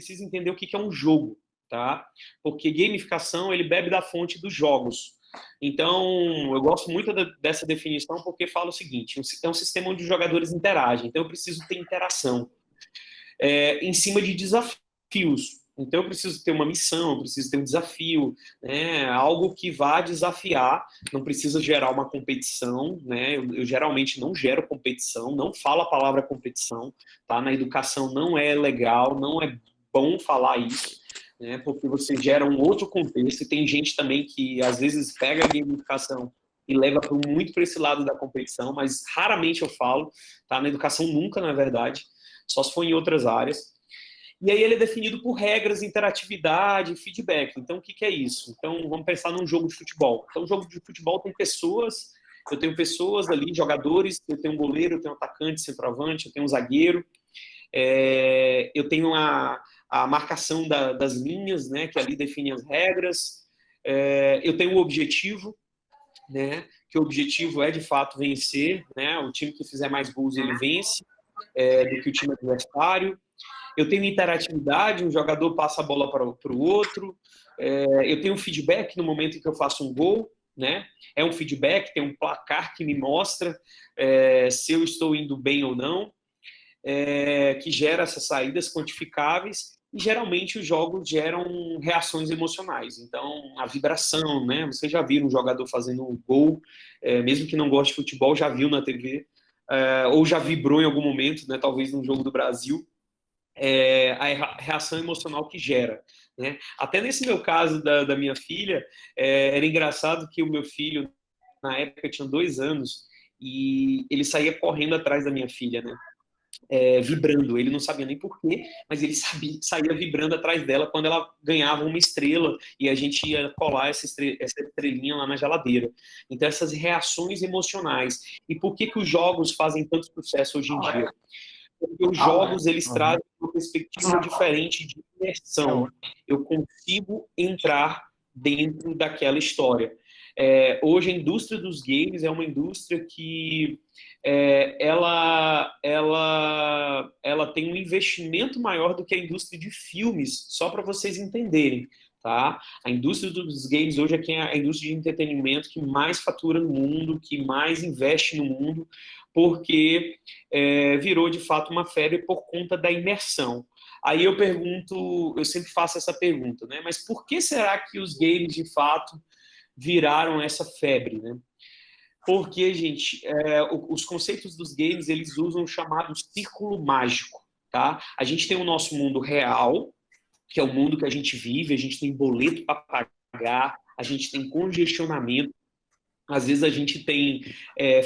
precisa entender o que é um jogo, tá? Porque gamificação, ele bebe da fonte dos jogos. Então, eu gosto muito dessa definição porque fala o seguinte, é um sistema onde os jogadores interagem, então eu preciso ter interação em cima de desafios. Então, eu preciso ter uma missão, eu preciso ter um desafio, né? Algo que vá desafiar, não precisa gerar uma competição, né? Eu geralmente não gero competição, não falo a palavra competição, tá? Na educação não é legal, não é bom falar isso, né? Porque você gera um outro contexto, e tem gente também que às vezes pega a gamificação e leva muito para esse lado da competição, mas raramente eu falo, tá? Na educação nunca, na verdade, só se for em outras áreas. E aí ele é definido por regras, interatividade, feedback. Então, o que é isso? Então, vamos pensar num jogo de futebol. Então, o jogo de futebol tem pessoas, eu tenho pessoas ali, jogadores, eu tenho um goleiro, eu tenho um atacante, centroavante, eu tenho um zagueiro, eu tenho a marcação das linhas, né, que ali define as regras, eu tenho um objetivo, né, que o objetivo é, de fato, vencer, né, o time que fizer mais gols, ele vence, do que o time adversário. Eu tenho interatividade, um jogador passa a bola para o outro, eu tenho feedback no momento em que eu faço um gol, né? É um feedback, tem um placar que me mostra se eu estou indo bem ou não, que gera essas saídas quantificáveis, e geralmente os jogos geram reações emocionais. Então, a vibração, né? Você já viu um jogador fazendo um gol, mesmo que não goste de futebol, já viu na TV, ou já vibrou em algum momento, né? Talvez num jogo do Brasil, a reação emocional que gera, né? Até nesse meu caso da minha filha, era engraçado que o meu filho, na época, tinha 2 anos, e ele saía correndo atrás da minha filha, né? Vibrando, ele não sabia nem porquê, mas ele saía vibrando atrás dela quando ela ganhava uma estrela e a gente ia colar essa estrelinha lá na geladeira. Então, essas reações emocionais. E por que os jogos fazem tanto sucesso hoje em dia? Porque os jogos, eles trazem uma perspectiva diferente de imersão. Eu consigo entrar dentro daquela história. Hoje, a indústria dos games é uma indústria que ela tem um investimento maior do que a indústria de filmes, só para vocês entenderem. Tá? A indústria dos games hoje é a indústria de entretenimento que mais fatura no mundo, que mais investe no mundo, porque virou de fato uma febre por conta da imersão. Aí eu pergunto, eu sempre faço essa pergunta, né? Mas por que será que os games de fato viraram essa febre, né? Porque, gente, os conceitos dos games, eles usam o chamado círculo mágico, tá? A gente tem o nosso mundo real, que é o mundo que a gente vive, a gente tem boleto para pagar, a gente tem congestionamento, às vezes a gente tem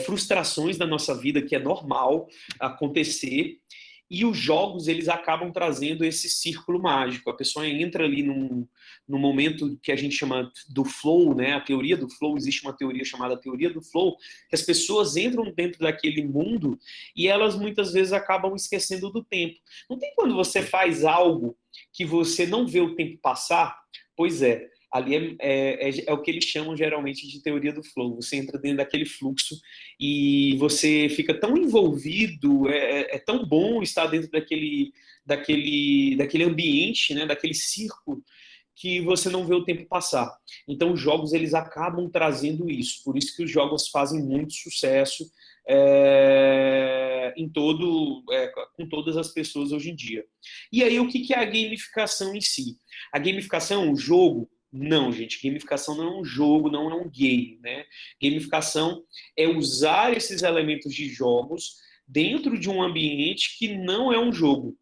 frustrações na nossa vida, que é normal acontecer, e os jogos, eles acabam trazendo esse círculo mágico. A pessoa entra ali num momento que a gente chama do flow, né? A teoria do flow, existe uma teoria chamada teoria do flow, que as pessoas entram dentro daquele mundo e elas muitas vezes acabam esquecendo do tempo. Não tem quando você faz algo que você não vê o tempo passar? Pois é. Ali é o que eles chamam geralmente de teoria do flow. Você entra dentro daquele fluxo e você fica tão envolvido, é tão bom estar dentro daquele ambiente, né, daquele círculo, que você não vê o tempo passar. Então, os jogos, eles acabam trazendo isso. Por isso que os jogos fazem muito sucesso com todas as pessoas hoje em dia. E aí, o que é a gamificação em si? A gamificação, o jogo, não, gente, gamificação não é um jogo, não é um game, né? Gamificação é usar esses elementos de jogos dentro de um ambiente que não é um jogo.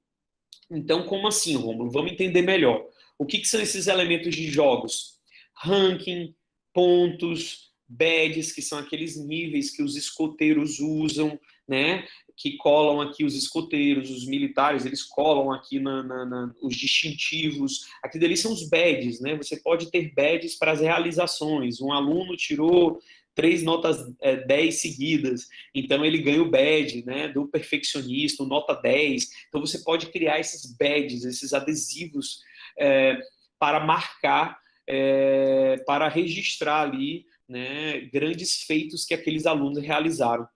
Então, como assim, Rômulo? Vamos entender melhor. O que são esses elementos de jogos? Ranking, pontos, badges, que são aqueles níveis que os escoteiros usam, né? Que colam aqui os escoteiros, os militares, eles colam aqui os distintivos. Aqui ali são os badges, né? Você pode ter badges para as realizações. Um aluno tirou 3 notas 10 seguidas, então ele ganha o badge, né, do perfeccionista, nota 10. Então você pode criar esses badges, esses adesivos para marcar, para registrar ali, né, grandes feitos que aqueles alunos realizaram.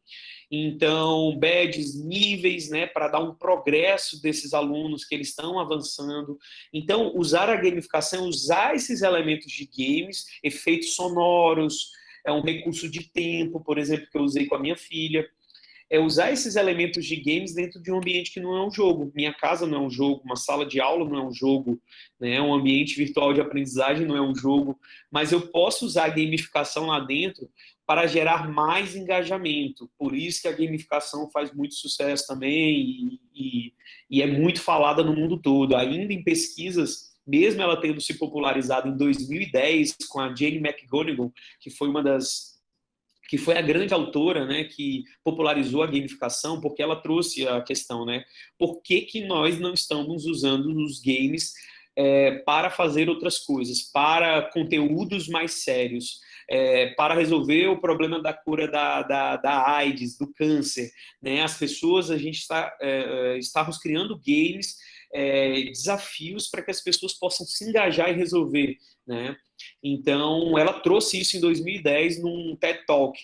Então, badges, níveis, né, para dar um progresso desses alunos que eles estão avançando. Então, usar a gamificação, usar esses elementos de games, efeitos sonoros, é um recurso de tempo, por exemplo, que eu usei com a minha filha, é usar esses elementos de games dentro de um ambiente que não é um jogo. Minha casa não é um jogo, uma sala de aula não é um jogo, né? Um ambiente virtual de aprendizagem não é um jogo, mas eu posso usar a gamificação lá dentro para gerar mais engajamento. Por isso que a gamificação faz muito sucesso também e é muito falada no mundo todo. Ainda em pesquisas, mesmo ela tendo se popularizado em 2010 com a Jane McGonigal, que foi uma das que foi a grande autora, né, que popularizou a gamificação, porque ela trouxe a questão, né, por que que nós não estamos usando os games para fazer outras coisas, para conteúdos mais sérios, para resolver o problema da cura da AIDS, do câncer, né? As pessoas, a gente estamos criando games, desafios para que as pessoas possam se engajar e resolver, né? Então, ela trouxe isso em 2010 num TED Talk,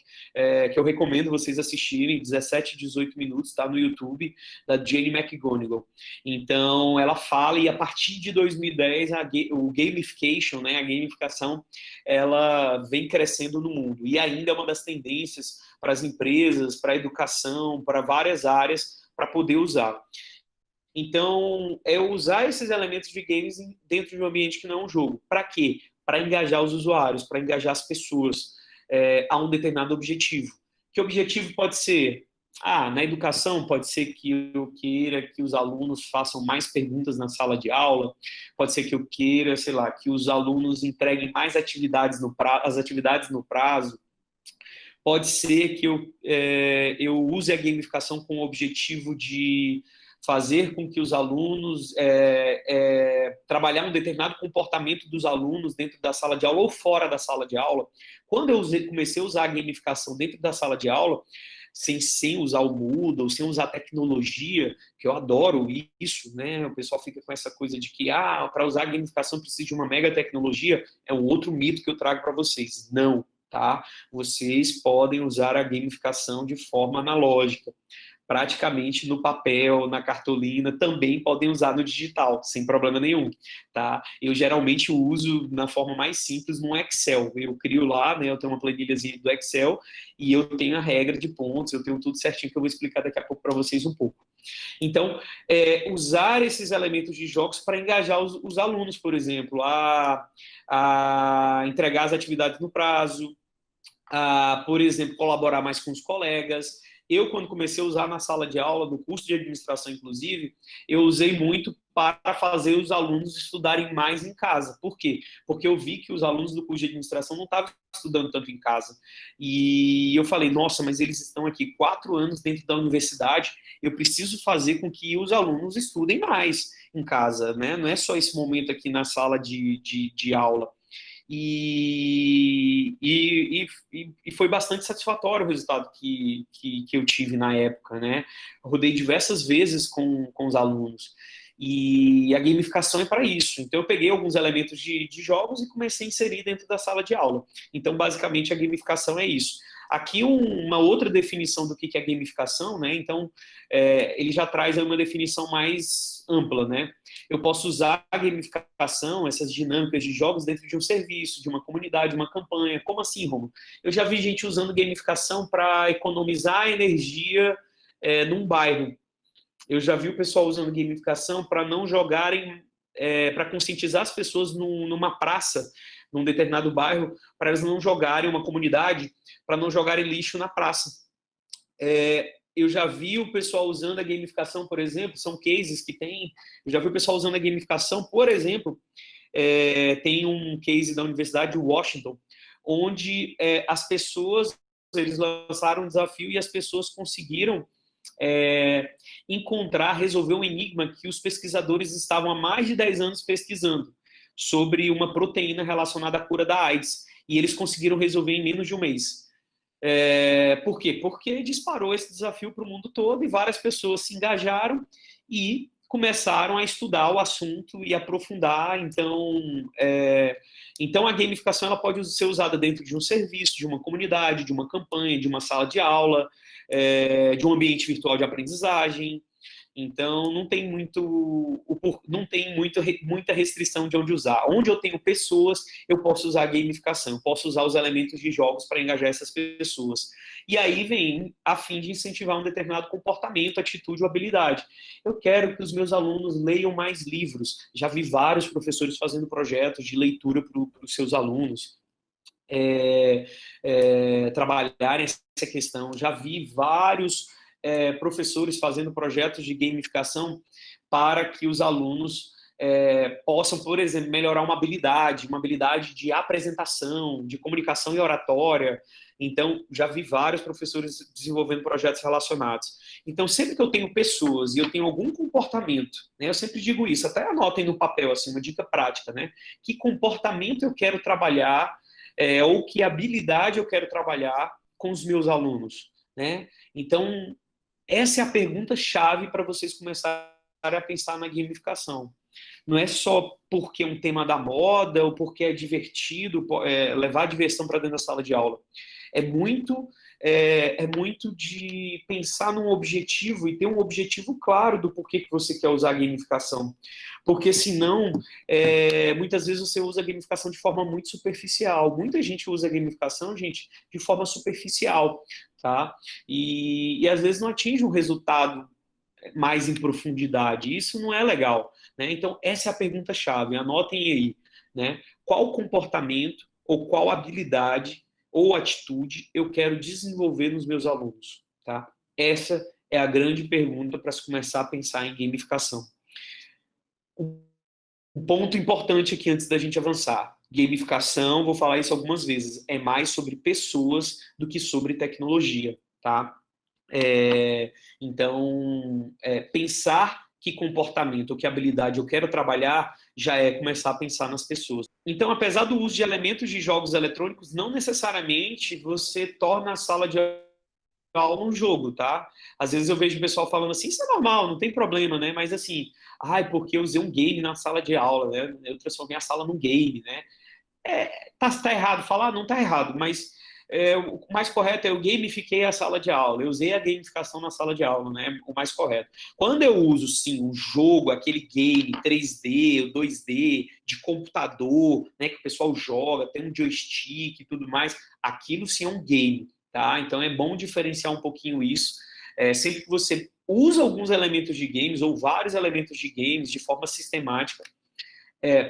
que eu recomendo vocês assistirem, 17, 18 minutos, está no YouTube, da Jane McGonigal. Então, ela fala, e a partir de 2010, o gamification, né, a gamificação, ela vem crescendo no mundo. E ainda é uma das tendências para as empresas, para a educação, para várias áreas, para poder usar. Então, é usar esses elementos de games dentro de um ambiente que não é um jogo. Para quê? Para engajar os usuários, para engajar as pessoas a um determinado objetivo. Que objetivo pode ser? Na educação pode ser que eu queira que os alunos façam mais perguntas na sala de aula, pode ser que eu queira, sei lá, que os alunos entreguem mais atividades as atividades no prazo, pode ser que eu use a gamificação com o objetivo de fazer com que os alunos trabalhar um determinado comportamento dos alunos dentro da sala de aula ou fora da sala de aula. Quando eu comecei a usar a gamificação dentro da sala de aula, sem usar o Moodle, sem usar tecnologia, que eu adoro isso, né? O pessoal fica com essa coisa de que para usar a gamificação precisa de uma mega tecnologia. É um outro mito que eu trago para vocês. Não, tá? Vocês podem usar a gamificação de forma analógica, praticamente no papel, na cartolina, também podem usar no digital, sem problema nenhum, tá? Eu geralmente uso na forma mais simples no Excel. Eu crio lá, né? Eu tenho uma planilhazinha do Excel e eu tenho a regra de pontos, eu tenho tudo certinho que eu vou explicar daqui a pouco para vocês um pouco. Então, usar esses elementos de jogos para engajar os alunos, por exemplo, a entregar as atividades no prazo, por exemplo, colaborar mais com os colegas. Eu, quando comecei a usar na sala de aula, no curso de administração, inclusive, eu usei muito para fazer os alunos estudarem mais em casa. Por quê? Porque eu vi que os alunos do curso de administração não estavam estudando tanto em casa. E eu falei, nossa, mas eles estão aqui 4 anos dentro da universidade, eu preciso fazer com que os alunos estudem mais em casa, né? Não é só esse momento aqui na sala de aula. E foi bastante satisfatório o resultado que eu tive na época, né? Eu rodei diversas vezes com os alunos. E a gamificação é para isso. Então, eu peguei alguns elementos de jogos e comecei a inserir dentro da sala de aula. Então, basicamente, a gamificação é isso. Aqui, uma outra definição do que é gamificação, né? Então, ele já traz uma definição mais ampla, né? Eu posso usar a gamificação, essas dinâmicas de jogos dentro de um serviço, de uma comunidade, uma campanha. Como assim, Romulo? Eu já vi gente usando gamificação para economizar energia num bairro. Eu já vi o pessoal usando gamificação para não jogarem, para conscientizar as pessoas numa praça, num determinado bairro, para elas não jogarem, uma comunidade, para não jogarem lixo na praça. Eu já vi o pessoal usando a gamificação, por exemplo, são cases que tem, eu já vi o pessoal usando a gamificação, por exemplo, tem um case da Universidade de Washington, onde as pessoas, eles lançaram um desafio e as pessoas conseguiram resolver um enigma que os pesquisadores estavam há mais de 10 anos pesquisando sobre uma proteína relacionada à cura da AIDS. E eles conseguiram resolver em menos de um mês. Por quê? Porque disparou esse desafio para o mundo todo e várias pessoas se engajaram e começaram a estudar o assunto e aprofundar. Então a gamificação ela pode ser usada dentro de um serviço, de uma comunidade, de uma campanha, de uma sala de aula, de um ambiente virtual de aprendizagem. Então, muita restrição de onde usar. Onde eu tenho pessoas, eu posso usar gamificação, eu posso usar os elementos de jogos para engajar essas pessoas. E aí vem a fim de incentivar um determinado comportamento, atitude ou habilidade. Eu quero que os meus alunos leiam mais livros. Já vi vários professores fazendo projetos de leitura para os seus alunos. Trabalharem essa questão. Já vi vários professores fazendo projetos de gamificação para que os alunos possam, por exemplo, melhorar uma habilidade de apresentação, de comunicação e oratória. Então, já vi vários professores desenvolvendo projetos relacionados. Então, sempre que eu tenho pessoas e eu tenho algum comportamento, né, eu sempre digo isso, até anotem no papel, assim, uma dica prática, né? Que comportamento eu quero trabalhar, ou que habilidade eu quero trabalhar com os meus alunos, né? Então, essa é a pergunta-chave para vocês começarem a pensar na gamificação. Não é só porque é um tema da moda ou porque é divertido levar a diversão para dentro da sala de aula. É muito de pensar num objetivo e ter um objetivo claro do porquê que você quer usar a gamificação. Porque senão, muitas vezes você usa a gamificação de forma muito superficial. Muita gente usa a gamificação, gente, de forma superficial, tá? E às vezes não atinge um resultado mais em profundidade. Isso não é legal, né? Então, essa é a pergunta-chave. Anotem aí, né? Qual comportamento ou qual habilidade ou atitude eu quero desenvolver nos meus alunos, tá? Essa é a grande pergunta para se começar a pensar em gamificação. Um ponto importante aqui antes da gente avançar. Gamificação, vou falar isso algumas vezes, é mais sobre pessoas do que sobre tecnologia, tá? Então, pensar que comportamento ou que habilidade eu quero trabalhar já é começar a pensar nas pessoas. Então, apesar do uso de elementos de jogos eletrônicos, não necessariamente você torna a sala de aula um jogo, tá? Às vezes eu vejo o pessoal falando assim, isso é normal, não tem problema, né? Mas assim, porque eu usei um game na sala de aula, né? Eu transformei a sala num game, né? Tá errado falar? Não tá errado, mas o mais correto é eu gamifiquei a sala de aula, eu usei a gamificação na sala de aula, né? O mais correto. Quando eu uso, sim, um jogo, aquele game 3D, 2D, de computador, né, que o pessoal joga, tem um joystick e tudo mais, aquilo sim é um game, tá? Então é bom diferenciar um pouquinho isso. Sempre que você usa alguns elementos de games ou vários elementos de games de forma sistemática,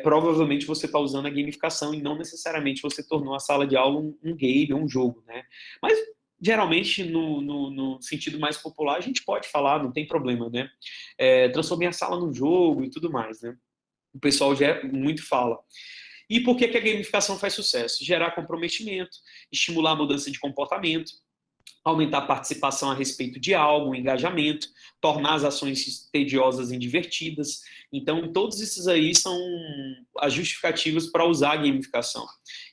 provavelmente você está usando a gamificação e não necessariamente você tornou a sala de aula um game, um jogo, né? Mas, geralmente, no sentido mais popular, a gente pode falar, não tem problema, né? Transformei a sala num jogo e tudo mais, né? O pessoal já muito fala. E por que a gamificação faz sucesso? Gerar comprometimento, estimular a mudança de comportamento, aumentar a participação a respeito de algo, o engajamento, tornar as ações tediosas em divertidas. Então, todos esses aí são as justificativas para usar a gamificação.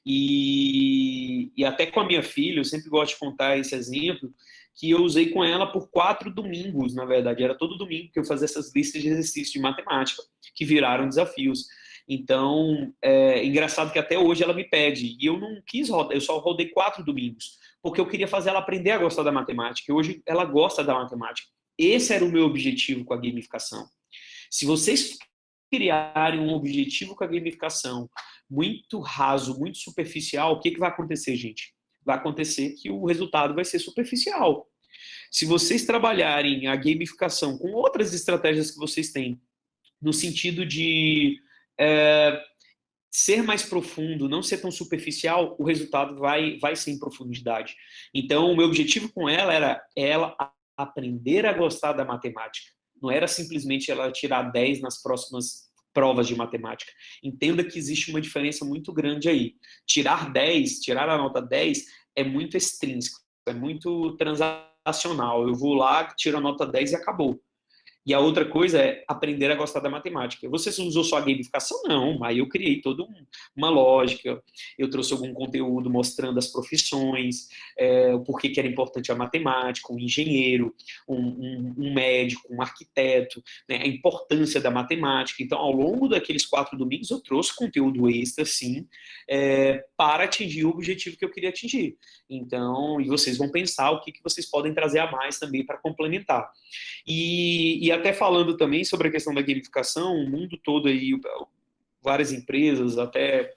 E até com a minha filha, eu sempre gosto de contar esse exemplo, que eu usei com ela por 4 domingos, na verdade. Era todo domingo que eu fazia essas listas de exercícios de matemática, que viraram desafios. Então, engraçado que até hoje ela me pede, e eu não quis rodar, eu só rodei 4 domingos, porque eu queria fazer ela aprender a gostar da matemática, e hoje ela gosta da matemática. Esse era o meu objetivo com a gamificação. Se vocês criarem um objetivo com a gamificação muito raso, muito superficial, o que vai acontecer, gente? Vai acontecer que o resultado vai ser superficial. Se vocês trabalharem a gamificação com outras estratégias que vocês têm, no sentido de ser mais profundo, não ser tão superficial, o resultado vai ser em profundidade. Então, o meu objetivo com ela era ela aprender a gostar da matemática. Não era simplesmente ela tirar 10 nas próximas provas de matemática. Entenda que existe uma diferença muito grande aí. Tirar a nota 10 é muito extrínseco, é muito transacional. Eu vou lá, tiro a nota 10 e acabou. E a outra coisa é aprender a gostar da matemática. Você usou só a gamificação? Não, aí eu criei toda uma lógica, eu trouxe algum conteúdo mostrando as profissões, o porquê que era importante a matemática, um engenheiro, um médico, um arquiteto, né, a importância da matemática. Então, ao longo daqueles 4 domingos, eu trouxe conteúdo extra, sim, para atingir o objetivo que eu queria atingir. Então, e vocês vão pensar o que vocês podem trazer a mais também para complementar. E até falando também sobre a questão da gamificação, o mundo todo aí, várias empresas, até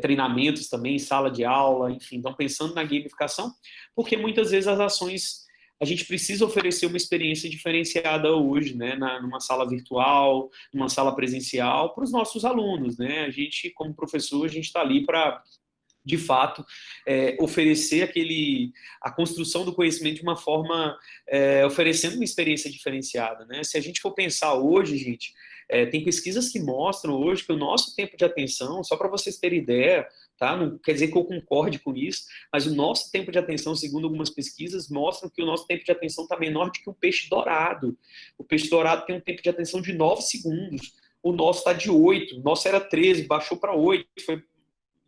treinamentos também, sala de aula, enfim, estão pensando na gamificação, porque muitas vezes as ações, a gente precisa oferecer uma experiência diferenciada hoje, né, numa sala virtual, numa sala presencial, para os nossos alunos, né, a gente, como professor, a gente está ali para de fato, oferecer a construção do conhecimento de uma forma, oferecendo uma experiência diferenciada, né? Se a gente for pensar hoje, gente, tem pesquisas que mostram hoje que o nosso tempo de atenção, só para vocês terem ideia, tá? Não quer dizer que eu concorde com isso, mas o nosso tempo de atenção, segundo algumas pesquisas, mostram que o nosso tempo de atenção está menor do que um peixe dourado. O peixe dourado tem um tempo de atenção de 9 segundos. O nosso está de 8, o nosso era 13, baixou para 8, foi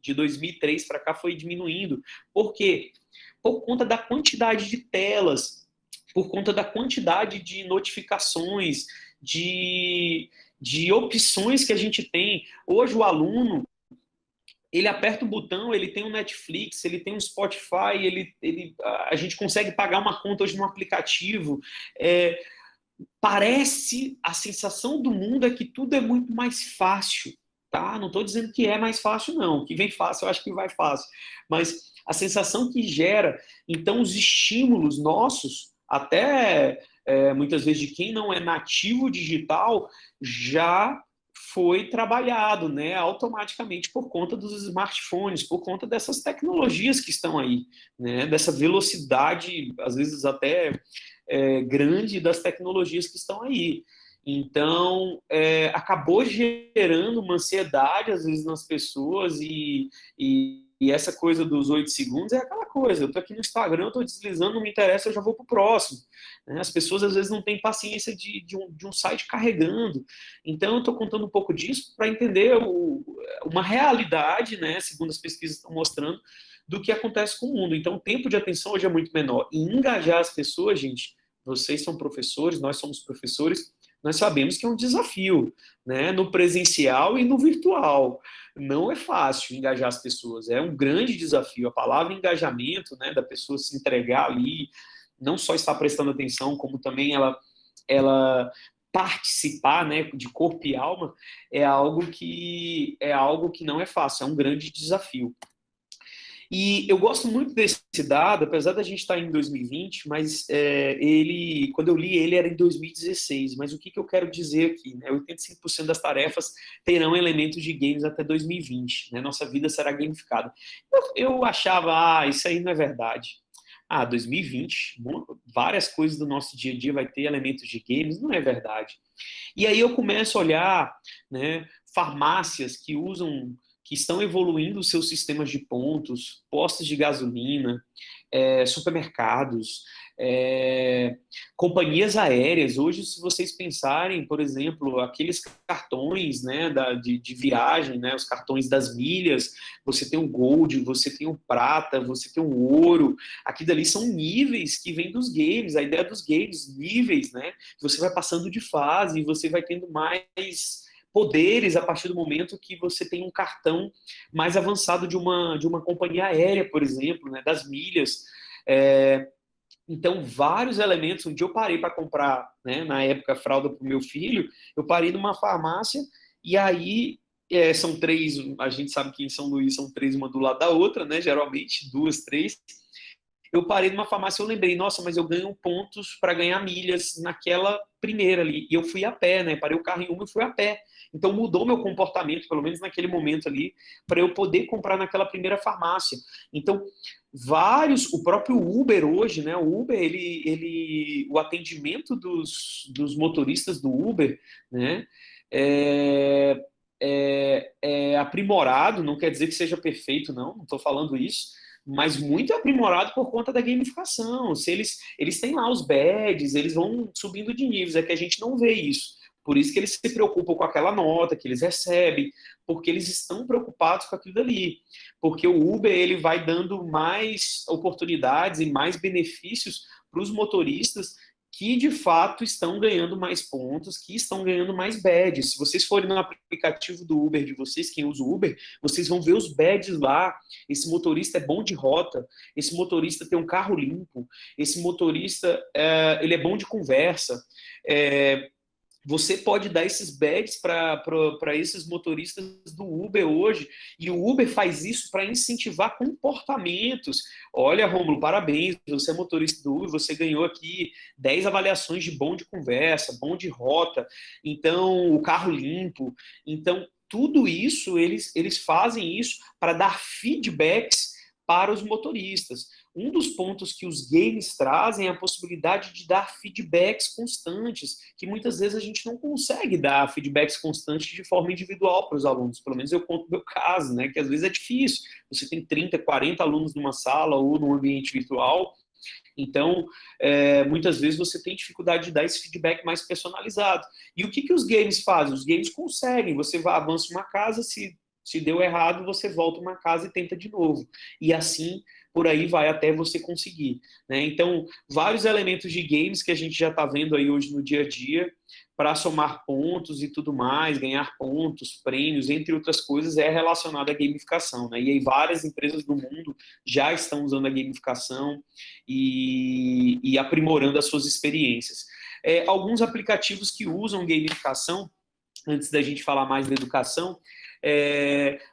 de 2003 para cá foi diminuindo. Por quê? Por conta da quantidade de telas, por conta da quantidade de notificações, de opções que a gente tem. Hoje o aluno, ele aperta o botão, ele tem um Netflix, ele tem um Spotify, a gente consegue pagar uma conta hoje no aplicativo. Parece, a sensação do mundo é que tudo é muito mais fácil. Tá? Não estou dizendo que é mais fácil, não. Que vem fácil, eu acho que vai fácil. Mas a sensação que gera, então, os estímulos nossos, até muitas vezes de quem não é nativo digital, já foi trabalhado, né, automaticamente por conta dos smartphones, por conta dessas tecnologias que estão aí, né, dessa velocidade, às vezes até grande das tecnologias que estão aí. Então, acabou gerando uma ansiedade, às vezes, nas pessoas, e essa coisa dos 8 segundos é aquela coisa, eu estou aqui no Instagram, estou deslizando, não me interessa, eu já vou para o próximo. Né? As pessoas, às vezes, não têm paciência de um site carregando. Então, eu estou contando um pouco disso para entender uma realidade, né, segundo as pesquisas estão mostrando, do que acontece com o mundo. Então, o tempo de atenção hoje é muito menor. E engajar as pessoas, gente, vocês são professores, nós somos professores, nós sabemos que é um desafio, né? No presencial e no virtual. Não é fácil engajar as pessoas, é um grande desafio. A palavra engajamento, né, da pessoa se entregar ali, não só estar prestando atenção, como também ela participar, né, de corpo e alma, é algo que não é fácil, é um grande desafio. E eu gosto muito desse dado, apesar da gente estar em 2020, mas quando eu li ele era em 2016. Mas o que eu quero dizer aqui? Né? 85% das tarefas terão elementos de games até 2020. Né? Nossa vida será gamificada. Eu achava, isso aí não é verdade. 2020, várias coisas do nosso dia a dia vai ter elementos de games, não é verdade. E aí eu começo a olhar, né, farmácias que estão evoluindo os seus sistemas de pontos, postos de gasolina, supermercados, companhias aéreas. Hoje, se vocês pensarem, por exemplo, aqueles cartões, né, de viagem, né, os cartões das milhas, você tem o Gold, você tem o Prata, você tem o Ouro, aquilo ali são níveis que vêm dos games, a ideia dos games, níveis, né, você vai passando de fase, você vai tendo mais poderes a partir do momento que você tem um cartão mais avançado de uma companhia aérea, por exemplo, né, das milhas. Então, vários elementos. Um dia eu parei para comprar, né, na época, fralda para o meu filho, eu parei numa farmácia e aí são três, a gente sabe que em São Luís são três, uma do lado da outra, né, geralmente, duas, três. Eu parei numa farmácia e eu lembrei, nossa, mas eu ganho pontos para ganhar milhas naquela primeira ali. E eu fui a pé, né? Parei o carro em uma e fui a pé. Então mudou meu comportamento, pelo menos naquele momento ali, para eu poder comprar naquela primeira farmácia. Então, o próprio Uber hoje, né? O Uber, o atendimento dos motoristas do Uber, né? É aprimorado, não quer dizer que seja perfeito, não estou falando isso, mas muito aprimorado por conta da gamificação. Se eles têm lá os badges, eles vão subindo de níveis, é que a gente não vê isso. Por isso que eles se preocupam com aquela nota que eles recebem, porque eles estão preocupados com aquilo dali. Porque o Uber ele vai dando mais oportunidades e mais benefícios para os motoristas que de fato estão ganhando mais pontos, que estão ganhando mais badges. Se vocês forem no aplicativo do Uber de vocês, quem usa o Uber, vocês vão ver os badges lá. Esse motorista é bom de rota, esse motorista tem um carro limpo, esse motorista ele é bom de conversa. Você pode dar esses badges para esses motoristas do Uber hoje, e o Uber faz isso para incentivar comportamentos. Olha, Rômulo, parabéns, você é motorista do Uber, você ganhou aqui 10 avaliações de bom de conversa, bom de rota, então o carro limpo. Então, tudo isso, eles fazem isso para dar feedbacks para os motoristas. Um dos pontos que os games trazem é a possibilidade de dar feedbacks constantes, que muitas vezes a gente não consegue dar feedbacks constantes de forma individual para os alunos. Pelo menos eu conto o meu caso, né? Que às vezes é difícil. Você tem 30, 40 alunos numa sala ou num ambiente virtual, então, muitas vezes você tem dificuldade de dar esse feedback mais personalizado. E o que os games fazem? Os games conseguem. Você avança uma casa, se deu errado, você volta uma casa e tenta de novo. E assim, por aí vai até você conseguir. Né? Então, vários elementos de games que a gente já está vendo aí hoje no dia a dia, para somar pontos e tudo mais, ganhar pontos, prêmios, entre outras coisas, é relacionado à gamificação. Né? E aí várias empresas do mundo já estão usando a gamificação e aprimorando as suas experiências. Alguns aplicativos que usam gamificação, antes da gente falar mais da educação,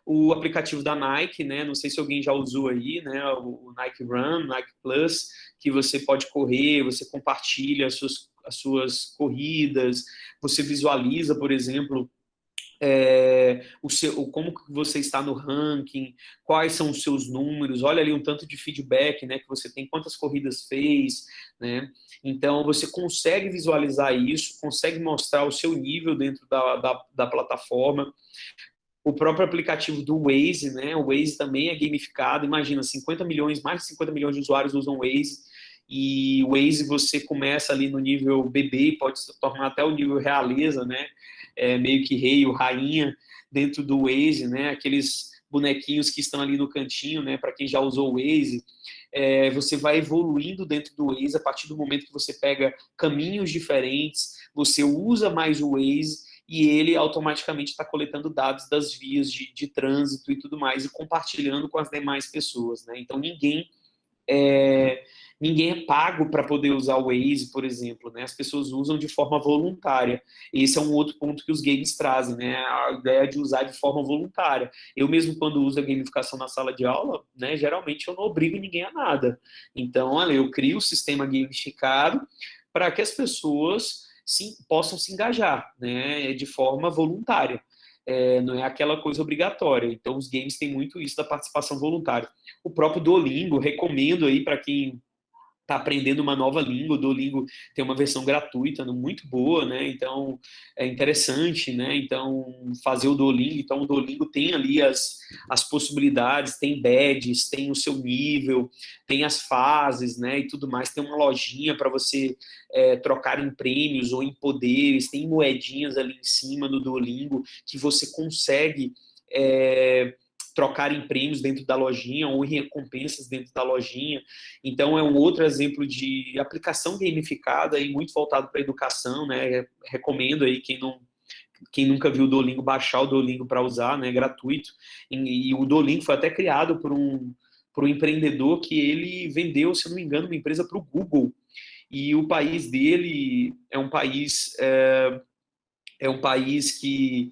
o aplicativo da Nike, né? Não sei se alguém já usou aí, né? O Nike Run, Nike Plus, que você pode correr, você compartilha as suas corridas, você visualiza, por exemplo, como que você está no ranking, quais são os seus números, olha ali um tanto de feedback, né, que você tem, quantas corridas fez, né? Então você consegue visualizar isso, consegue mostrar o seu nível dentro da plataforma. O próprio aplicativo do Waze, né? O Waze também é gamificado. Imagina, 50 milhões, mais de 50 milhões de usuários usam o Waze. E o Waze você começa ali no nível bebê e pode se tornar até o nível realeza, né? Meio que rei ou rainha dentro do Waze, né? Aqueles bonequinhos que estão ali no cantinho, né? Para quem já usou o Waze. Você vai evoluindo dentro do Waze a partir do momento que você pega caminhos diferentes, você usa mais o Waze e ele automaticamente está coletando dados das vias de trânsito e tudo mais e compartilhando com as demais pessoas, né? Então ninguém é pago para poder usar o Waze, por exemplo, né? As pessoas usam de forma voluntária. Esse é um outro ponto que os games trazem, né? A ideia de usar de forma voluntária. Eu mesmo, quando uso a gamificação na sala de aula, né, geralmente eu não obrigo ninguém a nada. Então, olha, eu crio o sistema gamificado para que as pessoas possam se engajar, né, de forma voluntária. Não é aquela coisa obrigatória. Então, os games têm muito isso da participação voluntária. O próprio Duolingo, recomendo aí para quem está aprendendo uma nova língua. O Duolingo tem uma versão gratuita, muito boa, né? Então, é interessante, né? Então, fazer o Duolingo. Então, o Duolingo tem ali as possibilidades, tem badges, tem o seu nível, tem as fases, né? E tudo mais. Tem uma lojinha para você trocar em prêmios ou em poderes. Tem moedinhas ali em cima do Duolingo que você consegue trocar em prêmios dentro da lojinha ou em recompensas dentro da lojinha. Então, é um outro exemplo de aplicação gamificada e muito voltado para a educação, né? Recomendo aí quem nunca viu o Duolingo, baixar o Duolingo para usar, né? Gratuito. E o Duolingo foi até criado por um empreendedor que ele vendeu, se eu não me engano, uma empresa para o Google. E o país dele é um país que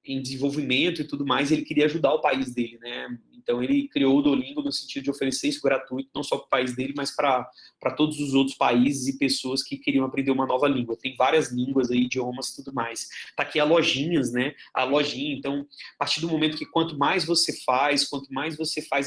em desenvolvimento e tudo mais, ele queria ajudar o país dele, né? Então ele criou o Duolingo no sentido de oferecer isso gratuito, não só para o país dele, mas para todos os outros países e pessoas que queriam aprender uma nova língua. Tem várias línguas aí, idiomas e tudo mais. Tá aqui a lojinhas, né? A lojinha, então, a partir do momento que quanto mais você faz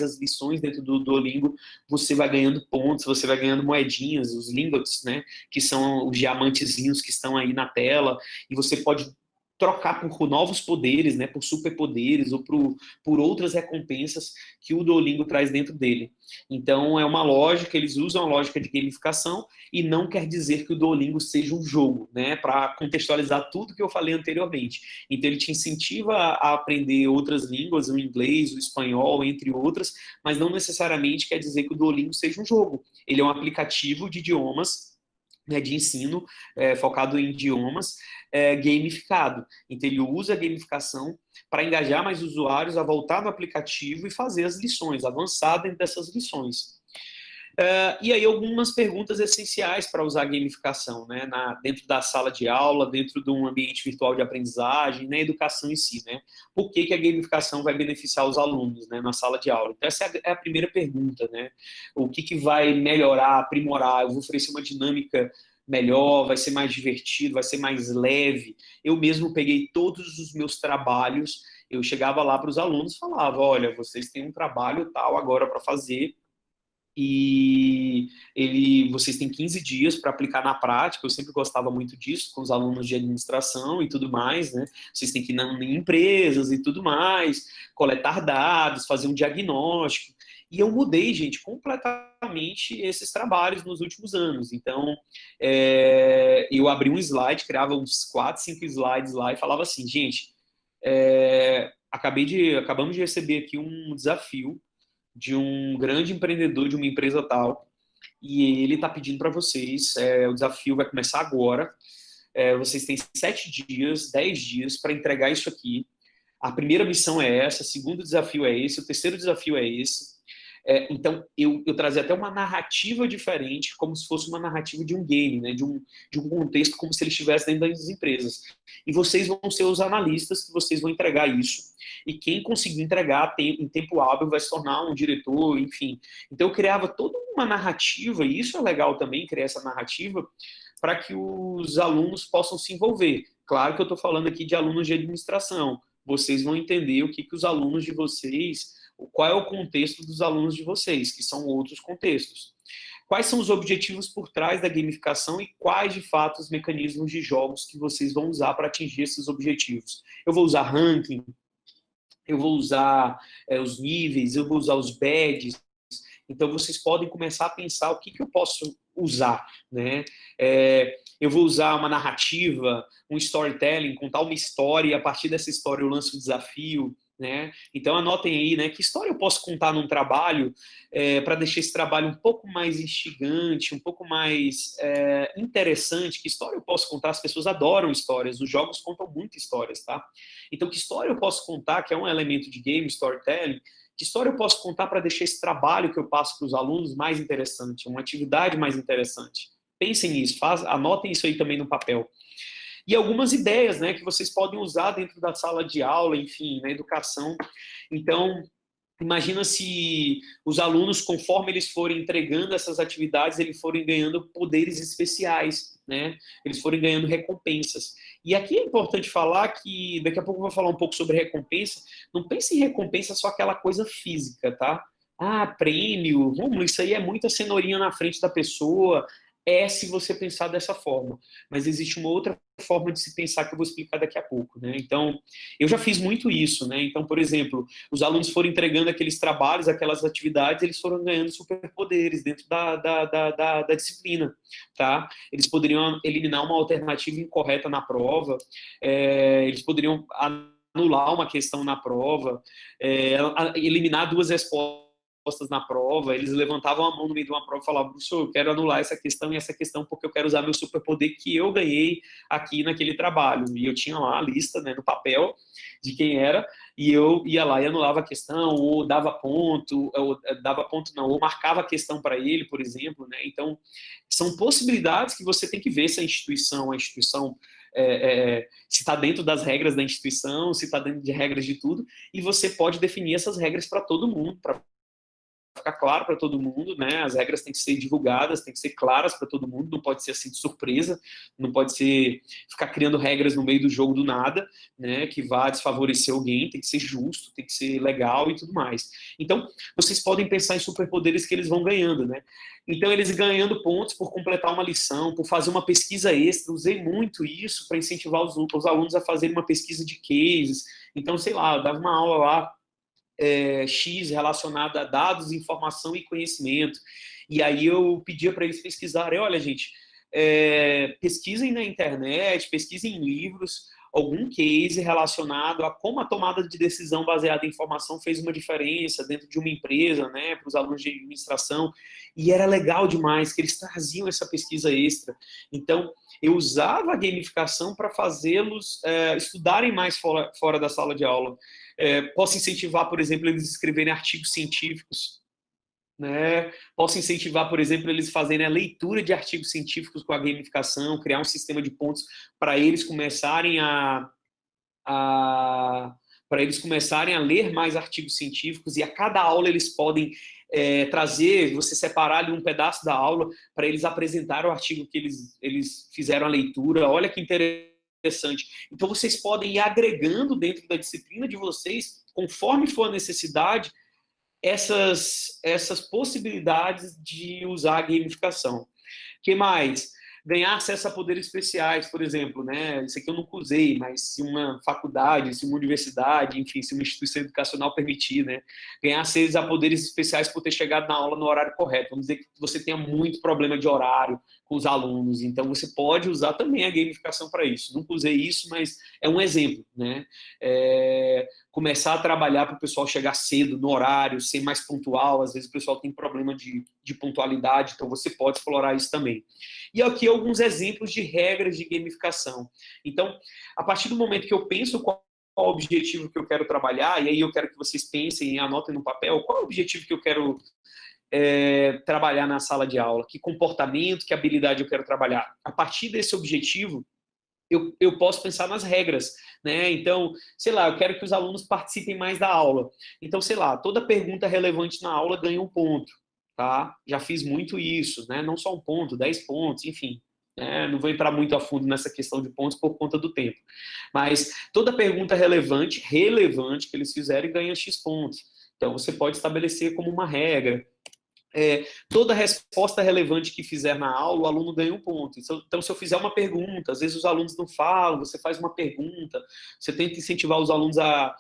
as lições dentro do Duolingo, você vai ganhando pontos, você vai ganhando moedinhas, os lingots, né? Que são os diamantezinhos que estão aí na tela, e você pode trocar por novos poderes, né, por superpoderes ou por outras recompensas que o Duolingo traz dentro dele. Então, é uma lógica, eles usam a lógica de gamificação e não quer dizer que o Duolingo seja um jogo, né, para contextualizar tudo que eu falei anteriormente. Então, ele te incentiva a aprender outras línguas, o inglês, o espanhol, entre outras, mas não necessariamente quer dizer que o Duolingo seja um jogo. Ele é um aplicativo de idiomas, né, de ensino focado em idiomas, gamificado. Então, ele usa a gamificação para engajar mais usuários a voltar no aplicativo e fazer as lições, avançar dentro dessas lições. E aí algumas perguntas essenciais para usar a gamificação, né, dentro da sala de aula, dentro de um ambiente virtual de aprendizagem, na educação em si, né? Por que a gamificação vai beneficiar os alunos, né, na sala de aula? Então essa é a primeira pergunta, né? O que vai melhorar, aprimorar? Eu vou oferecer uma dinâmica melhor, vai ser mais divertido, vai ser mais leve. Eu mesmo peguei todos os meus trabalhos, eu chegava lá para os alunos e falava, olha, vocês têm um trabalho tal agora para fazer, e vocês têm 15 dias para aplicar na prática. Eu sempre gostava muito disso com os alunos de administração e tudo mais, né? Vocês têm que ir em empresas e tudo mais, coletar dados, fazer um diagnóstico. E eu mudei, gente, completamente esses trabalhos nos últimos anos. Então, eu abri um slide, criava uns 4, 5 slides lá e falava assim, gente, acabamos de receber aqui um desafio de um grande empreendedor de uma empresa tal, e ele está pedindo para vocês, o desafio vai começar agora, vocês têm 7 dias, 10 dias para entregar isso aqui. A primeira missão é essa, o segundo desafio é esse, o terceiro desafio é esse. Então, eu trazia até uma narrativa diferente, como se fosse uma narrativa de um game, né? de um contexto, como se ele estivesse dentro das empresas. E vocês vão ser os analistas que vocês vão entregar isso. E quem conseguir entregar em tempo hábil vai se tornar um diretor, enfim. Então, eu criava toda uma narrativa, e isso é legal também, criar essa narrativa, para que os alunos possam se envolver. Claro que eu estou falando aqui de alunos de administração. Vocês vão entender o que os alunos de vocês, qual é o contexto dos alunos de vocês, que são outros contextos. Quais são os objetivos por trás da gamificação e quais, de fato, os mecanismos de jogos que vocês vão usar para atingir esses objetivos? Eu vou usar ranking, eu vou usar os níveis, eu vou usar os badges. Então, vocês podem começar a pensar o que eu posso usar, né? Eu vou usar uma narrativa, um storytelling, contar uma história e a partir dessa história eu lanço um desafio, né? Então anotem aí, né? Que história eu posso contar num trabalho para deixar esse trabalho um pouco mais instigante, um pouco mais interessante? Que história eu posso contar? As pessoas adoram histórias, os jogos contam muito histórias, tá? Então, que história eu posso contar, que é um elemento de game, storytelling, que história eu posso contar para deixar esse trabalho que eu passo para os alunos mais interessante, uma atividade mais interessante? Pensem nisso, anotem isso aí também no papel. E algumas ideias, né, que vocês podem usar dentro da sala de aula, enfim, na educação. Então, imagina se os alunos, conforme eles forem entregando essas atividades, eles forem ganhando poderes especiais, né? Eles forem ganhando recompensas. E aqui é importante falar que, daqui a pouco eu vou falar um pouco sobre recompensa, não pense em recompensa só aquela coisa física, tá? Ah, prêmio, isso aí é muita cenourinha na frente da pessoa, se você pensar dessa forma. Mas existe uma outra forma de se pensar que eu vou explicar daqui a pouco, né? Então, eu já fiz muito isso, né? Então, por exemplo, os alunos foram entregando aqueles trabalhos, aquelas atividades, eles foram ganhando superpoderes dentro da disciplina, tá? Eles poderiam eliminar uma alternativa incorreta na prova, eles poderiam anular uma questão na prova, eliminar duas respostas na prova, eles levantavam a mão no meio de uma prova e falavam, professor, eu quero anular essa questão e essa questão porque eu quero usar meu superpoder que eu ganhei aqui naquele trabalho. E eu tinha lá a lista, né, no papel de quem era, e eu ia lá e anulava a questão, ou dava ponto, ou marcava a questão para ele, por exemplo, né? Então, são possibilidades que você tem que ver se a instituição se está dentro das regras da instituição, se está dentro de regras de tudo, e você pode definir essas regras para todo mundo, para ficar claro para todo mundo, né? As regras têm que ser divulgadas, têm que ser claras para todo mundo, não pode ser assim de surpresa, não pode ser ficar criando regras no meio do jogo do nada, né? Que vá desfavorecer alguém, tem que ser justo, tem que ser legal e tudo mais. Então, vocês podem pensar em superpoderes que eles vão ganhando, né? Então, eles ganhando pontos por completar uma lição, por fazer uma pesquisa extra, usei muito isso para incentivar os alunos a fazerem uma pesquisa de cases. Então, sei lá, eu dava uma aula lá, X relacionada a dados, informação e conhecimento. E aí eu pedia para eles pesquisarem, olha, gente, pesquisem na internet, pesquisem em livros, algum case relacionado a como a tomada de decisão baseada em informação fez uma diferença dentro de uma empresa, né, para os alunos de administração, e era legal demais que eles traziam essa pesquisa extra. Então, eu usava a gamificação para fazê-los estudarem mais fora da sala de aula. Posso incentivar, por exemplo, eles escreverem artigos científicos, né? Posso incentivar, por exemplo, eles fazerem a leitura de artigos científicos com a gamificação, criar um sistema de pontos para eles começarem a para eles começarem a ler mais artigos científicos, e a cada aula eles podem trazer, você separar ali um pedaço da aula para eles apresentarem o artigo que eles fizeram a leitura. Olha que interessante. Então, vocês podem ir agregando dentro da disciplina de vocês, conforme for a necessidade, essas possibilidades de usar a gamificação. O que mais? Ganhar acesso a poderes especiais, por exemplo, né? Isso aqui eu nunca usei, mas se uma faculdade, se uma universidade, enfim, se uma instituição educacional permitir, né? Ganhar acesso a poderes especiais por ter chegado na aula no horário correto. Vamos dizer que você tenha muito problema de horário com os alunos, então você pode usar também a gamificação para isso. Nunca usei isso, mas é um exemplo, né? Começar a trabalhar para o pessoal chegar cedo, no horário, ser mais pontual. Às vezes o pessoal tem problema de pontualidade, então você pode explorar isso também. E aqui alguns exemplos de regras de gamificação. Então, a partir do momento que eu penso qual é o objetivo que eu quero trabalhar, e aí eu quero que vocês pensem e anotem no papel qual é o objetivo que eu quero trabalhar na sala de aula, que comportamento, que habilidade eu quero trabalhar. A partir desse objetivo, eu posso pensar nas regras, né? Então, sei lá, eu quero que os alunos participem mais da aula. Então, sei lá, toda pergunta relevante na aula ganha um ponto, tá? Já fiz muito isso, né? Não só um ponto, 10 pontos, enfim. Não vou entrar muito a fundo nessa questão de pontos por conta do tempo. Mas toda pergunta relevante que eles fizerem ganha X pontos. Então, você pode estabelecer como uma regra. Toda resposta relevante que fizer na aula, o aluno ganha um ponto. Então, se eu fizer uma pergunta, às vezes os alunos não falam, você faz uma pergunta, você tenta incentivar os alunos a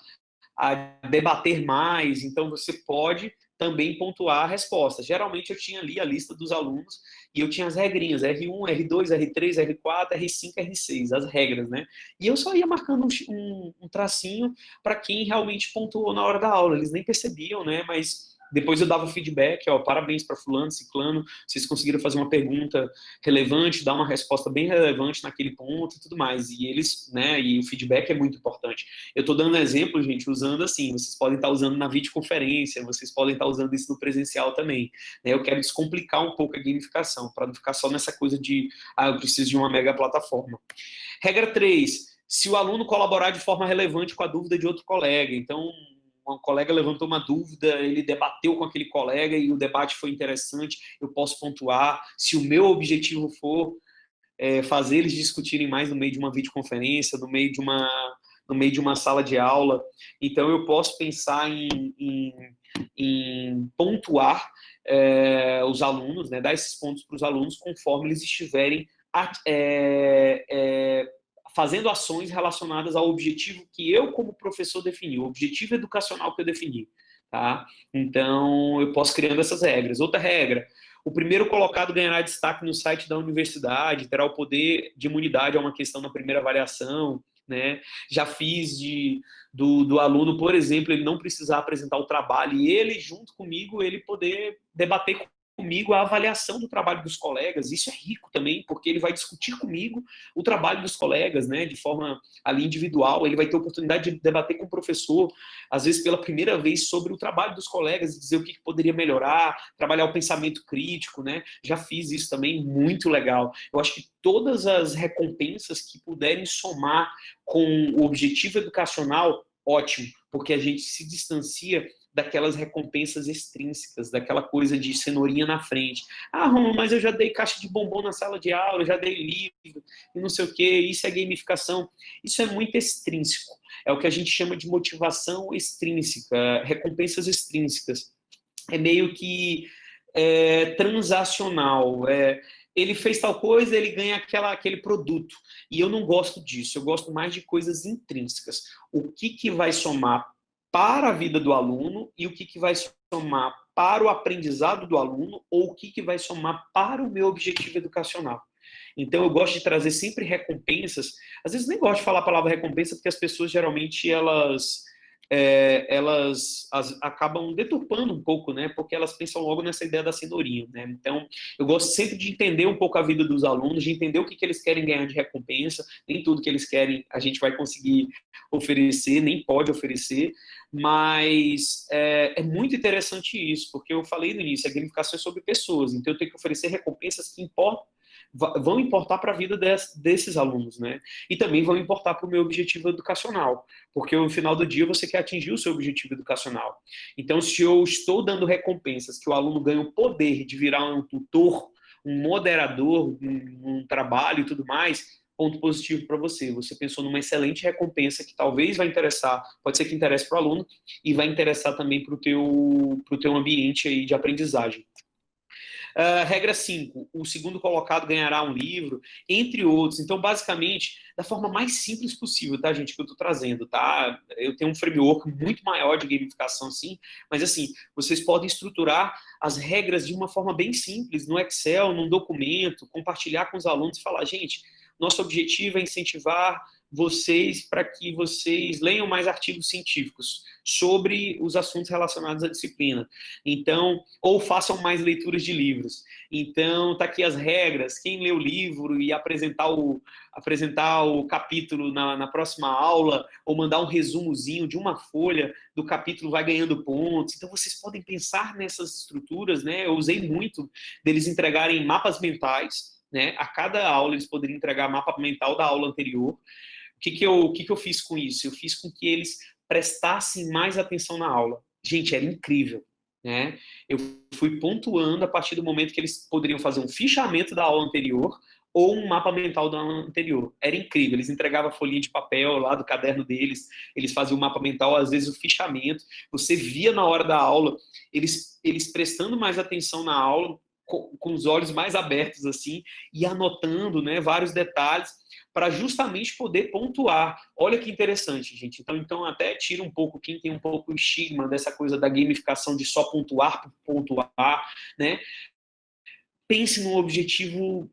debater mais, então você pode também pontuar a resposta. Geralmente eu tinha ali a lista dos alunos e eu tinha as regrinhas, R1, R2, R3, R4, R5, R6, as regras, né? E eu só ia marcando um tracinho para quem realmente pontuou na hora da aula. Eles nem percebiam, né? Mas depois eu dava o feedback, ó, parabéns para fulano, ciclano, vocês conseguiram fazer uma pergunta relevante, dar uma resposta bem relevante naquele ponto e tudo mais. E eles, né, e o feedback é muito importante. Eu estou dando exemplo, gente, usando assim, vocês podem estar usando na videoconferência, vocês podem estar usando isso no presencial também. Né? Eu quero descomplicar um pouco a gamificação, para não ficar só nessa coisa de, eu preciso de uma mega plataforma. Regra 3, se o aluno colaborar de forma relevante com a dúvida de outro colega. Então, um colega levantou uma dúvida, ele debateu com aquele colega e o debate foi interessante, eu posso pontuar. Se o meu objetivo for fazer eles discutirem mais no meio de uma videoconferência, no meio de uma sala de aula, então eu posso pensar em pontuar os alunos, né, dar esses pontos para os alunos conforme eles estiverem fazendo ações relacionadas ao objetivo que eu, como professor, defini, o objetivo educacional que eu defini. Tá? Então, eu posso criando essas regras. Outra regra, o primeiro colocado ganhará destaque no site da universidade, terá o poder de imunidade a uma questão na primeira avaliação. Né? Já fiz do aluno, por exemplo, ele não precisar apresentar o trabalho e ele, junto comigo, ele poder debater comigo a avaliação do trabalho dos colegas. Isso é rico também, porque ele vai discutir comigo o trabalho dos colegas, né, de forma ali individual. Ele vai ter oportunidade de debater com o professor, às vezes pela primeira vez, sobre o trabalho dos colegas, dizer o que poderia melhorar, trabalhar o pensamento crítico, né? Já fiz isso também, muito legal. Eu acho que todas as recompensas que puderem somar com o objetivo educacional, ótimo, porque a gente se distancia daquelas recompensas extrínsecas, daquela coisa de cenourinha na frente. Ah, Romulo, mas eu já dei caixa de bombom na sala de aula, eu já dei livro, e não sei o quê, isso é gamificação. Isso é muito extrínseco. É o que a gente chama de motivação extrínseca, recompensas extrínsecas. É meio que transacional. Ele fez tal coisa, ele ganha aquele produto. E eu não gosto disso, eu gosto mais de coisas intrínsecas. O que vai somar para a vida do aluno e o que vai somar para o aprendizado do aluno ou o que vai somar para o meu objetivo educacional. Então, eu gosto de trazer sempre recompensas. Às vezes, nem gosto de falar a palavra recompensa, porque as pessoas, geralmente, elas acabam deturpando um pouco, né? Porque elas pensam logo nessa ideia da cenourinha, né? Então, eu gosto sempre de entender um pouco a vida dos alunos, de entender o que eles querem ganhar de recompensa. Nem tudo que eles querem a gente vai conseguir oferecer, nem pode oferecer, mas é muito interessante isso, porque eu falei no início, a gamificação é sobre pessoas, então eu tenho que oferecer recompensas que vão importar para a vida desses alunos, né? E também vão importar para o meu objetivo educacional, porque no final do dia você quer atingir o seu objetivo educacional. Então, se eu estou dando recompensas que o aluno ganha o poder de virar um tutor, um moderador, um trabalho e tudo mais, ponto positivo para você. Você pensou numa excelente recompensa que talvez vai interessar, pode ser que interesse para o aluno e vai interessar também para o teu ambiente aí de aprendizagem. Regra 5, o segundo colocado ganhará um livro, entre outros. Então, basicamente, da forma mais simples possível, tá, gente, que eu estou trazendo, tá? Eu tenho um framework muito maior de gamificação, sim, mas, assim, vocês podem estruturar as regras de uma forma bem simples, no Excel, num documento, compartilhar com os alunos e falar, gente, nosso objetivo é incentivar vocês para que vocês leiam mais artigos científicos sobre os assuntos relacionados à disciplina. Então, ou façam mais leituras de livros. Então, tá aqui as regras. Quem lê o livro e apresentar o capítulo na próxima aula, ou mandar um resumozinho de uma folha do capítulo, vai ganhando pontos. Então, vocês podem pensar nessas estruturas, né? Eu usei muito deles entregarem mapas mentais, né? A cada aula eles poderiam entregar mapa mental da aula anterior. O que eu fiz com isso? Eu fiz com que eles prestassem mais atenção na aula. Gente, era incrível, né? Eu fui pontuando a partir do momento que eles poderiam fazer um fichamento da aula anterior ou um mapa mental da aula anterior. Era incrível. Eles entregavam a folhinha de papel lá do caderno deles, eles faziam o mapa mental, às vezes o fichamento. Você via na hora da aula eles prestando mais atenção na aula, com os olhos mais abertos assim, e anotando, né, vários detalhes para justamente poder pontuar. Olha que interessante, gente. Então até tira um pouco, quem tem um pouco o estigma dessa coisa da gamificação de só pontuar por pontuar, né? Pense num objetivo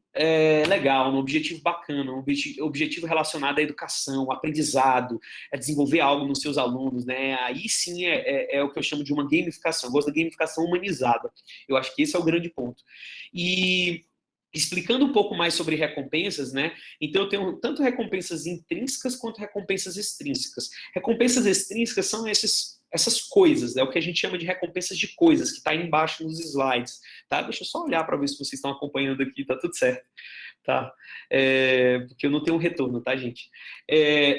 legal, num objetivo bacana, um objetivo relacionado à educação, aprendizado, a desenvolver algo nos seus alunos, né? Aí sim é o que eu chamo de uma gamificação. Eu gosto da gamificação humanizada. Eu acho que esse é o grande ponto. E explicando um pouco mais sobre recompensas, né? Então eu tenho tanto recompensas intrínsecas quanto recompensas extrínsecas. Recompensas extrínsecas são essas coisas, é o que a gente chama de recompensas de coisas, que está aí embaixo nos slides, tá? Deixa eu só olhar para ver se vocês estão acompanhando aqui, tá tudo certo, tá? Porque eu não tenho um retorno, tá, gente?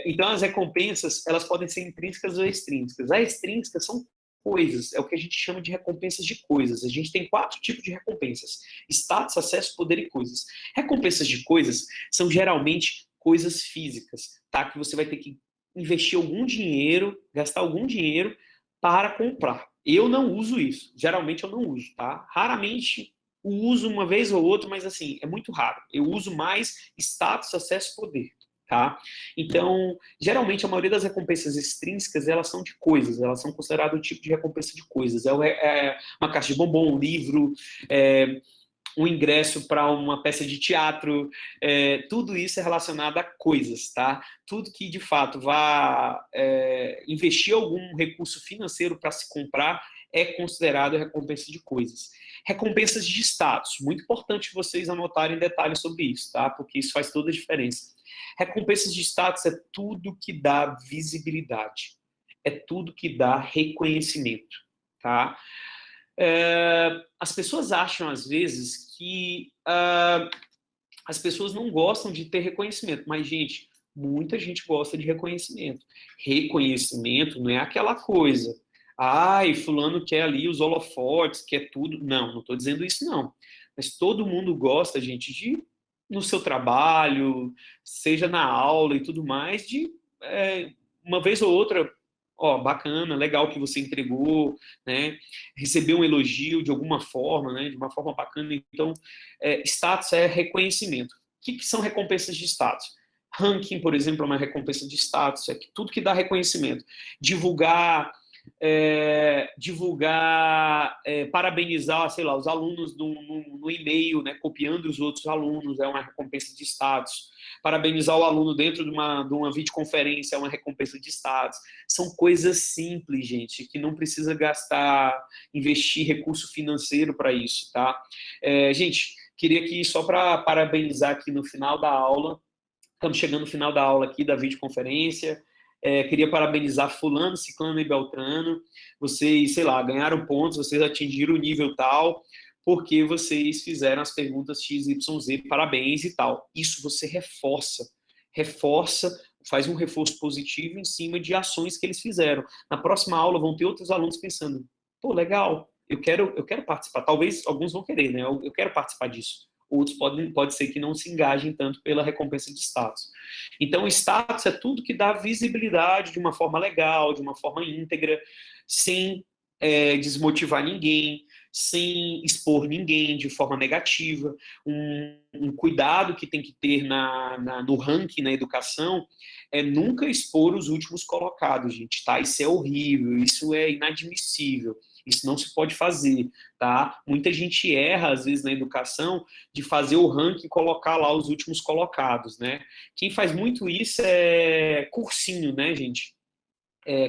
Então as recompensas, elas podem ser intrínsecas ou extrínsecas. As extrínsecas são coisas, é o que a gente chama de recompensas de coisas. A gente tem 4 tipos de recompensas: status, acesso, poder e coisas. Recompensas de coisas são geralmente coisas físicas, tá? Que você vai ter que investir algum dinheiro, gastar algum dinheiro para comprar. Eu não uso isso. Geralmente eu não uso, tá? Raramente uso uma vez ou outra, mas assim, é muito raro. Eu uso mais status, acesso, poder. Tá? Então, geralmente a maioria das recompensas extrínsecas, elas são de coisas, elas são consideradas um tipo de recompensa de coisas. É uma caixa de bombom, um livro, um ingresso para uma peça de teatro, tudo isso é relacionado a coisas, tá? Tudo que de fato vá investir algum recurso financeiro para se comprar é considerado recompensa de coisas. Recompensas de status, muito importante vocês anotarem detalhes sobre isso, tá? Porque isso faz toda a diferença. Recompensas de status é tudo que dá visibilidade, é tudo que dá reconhecimento, tá? As pessoas acham, às vezes, que as pessoas não gostam de ter reconhecimento, mas, gente, muita gente gosta de reconhecimento. Reconhecimento não é aquela coisa. Ai, fulano quer ali os holofotes, quer tudo. Não estou dizendo isso, não. Mas todo mundo gosta, gente, de, no seu trabalho, seja na aula e tudo mais, de uma vez ou outra, ó, bacana, legal que você entregou, né? Receber um elogio de alguma forma, né? De uma forma bacana. Então, status é reconhecimento. O que são recompensas de status? Ranking, por exemplo, é uma recompensa de status, é tudo que dá reconhecimento. Divulgar, parabenizar, sei lá, os alunos no e-mail, né, copiando os outros alunos, é uma recompensa de status. Parabenizar o aluno dentro de uma videoconferência é uma recompensa de status. São coisas simples, gente, que não precisa investir recurso financeiro para isso, tá? Gente, queria aqui, só para parabenizar aqui no final da aula, estamos chegando no final da aula aqui da videoconferência. Queria parabenizar fulano, ciclano e beltrano. Vocês, sei lá, ganharam pontos, vocês atingiram o nível tal, porque vocês fizeram as perguntas X, Y, Z, parabéns e tal. Isso você reforça, faz um reforço positivo em cima de ações que eles fizeram. Na próxima aula vão ter outros alunos pensando, pô, legal, eu quero participar. Talvez alguns vão querer, né? Eu quero participar disso. Outros pode ser que não se engajem tanto pela recompensa de status. Então, o status é tudo que dá visibilidade de uma forma legal, de uma forma íntegra, sem desmotivar ninguém, sem expor ninguém de forma negativa. Um cuidado que tem que ter no ranking, na educação, é nunca expor os últimos colocados, gente, tá? Isso é horrível, isso é inadmissível. Isso não se pode fazer, tá? Muita gente erra, às vezes, na educação, de fazer o ranking e colocar lá os últimos colocados, né? Quem faz muito isso é cursinho, né, gente?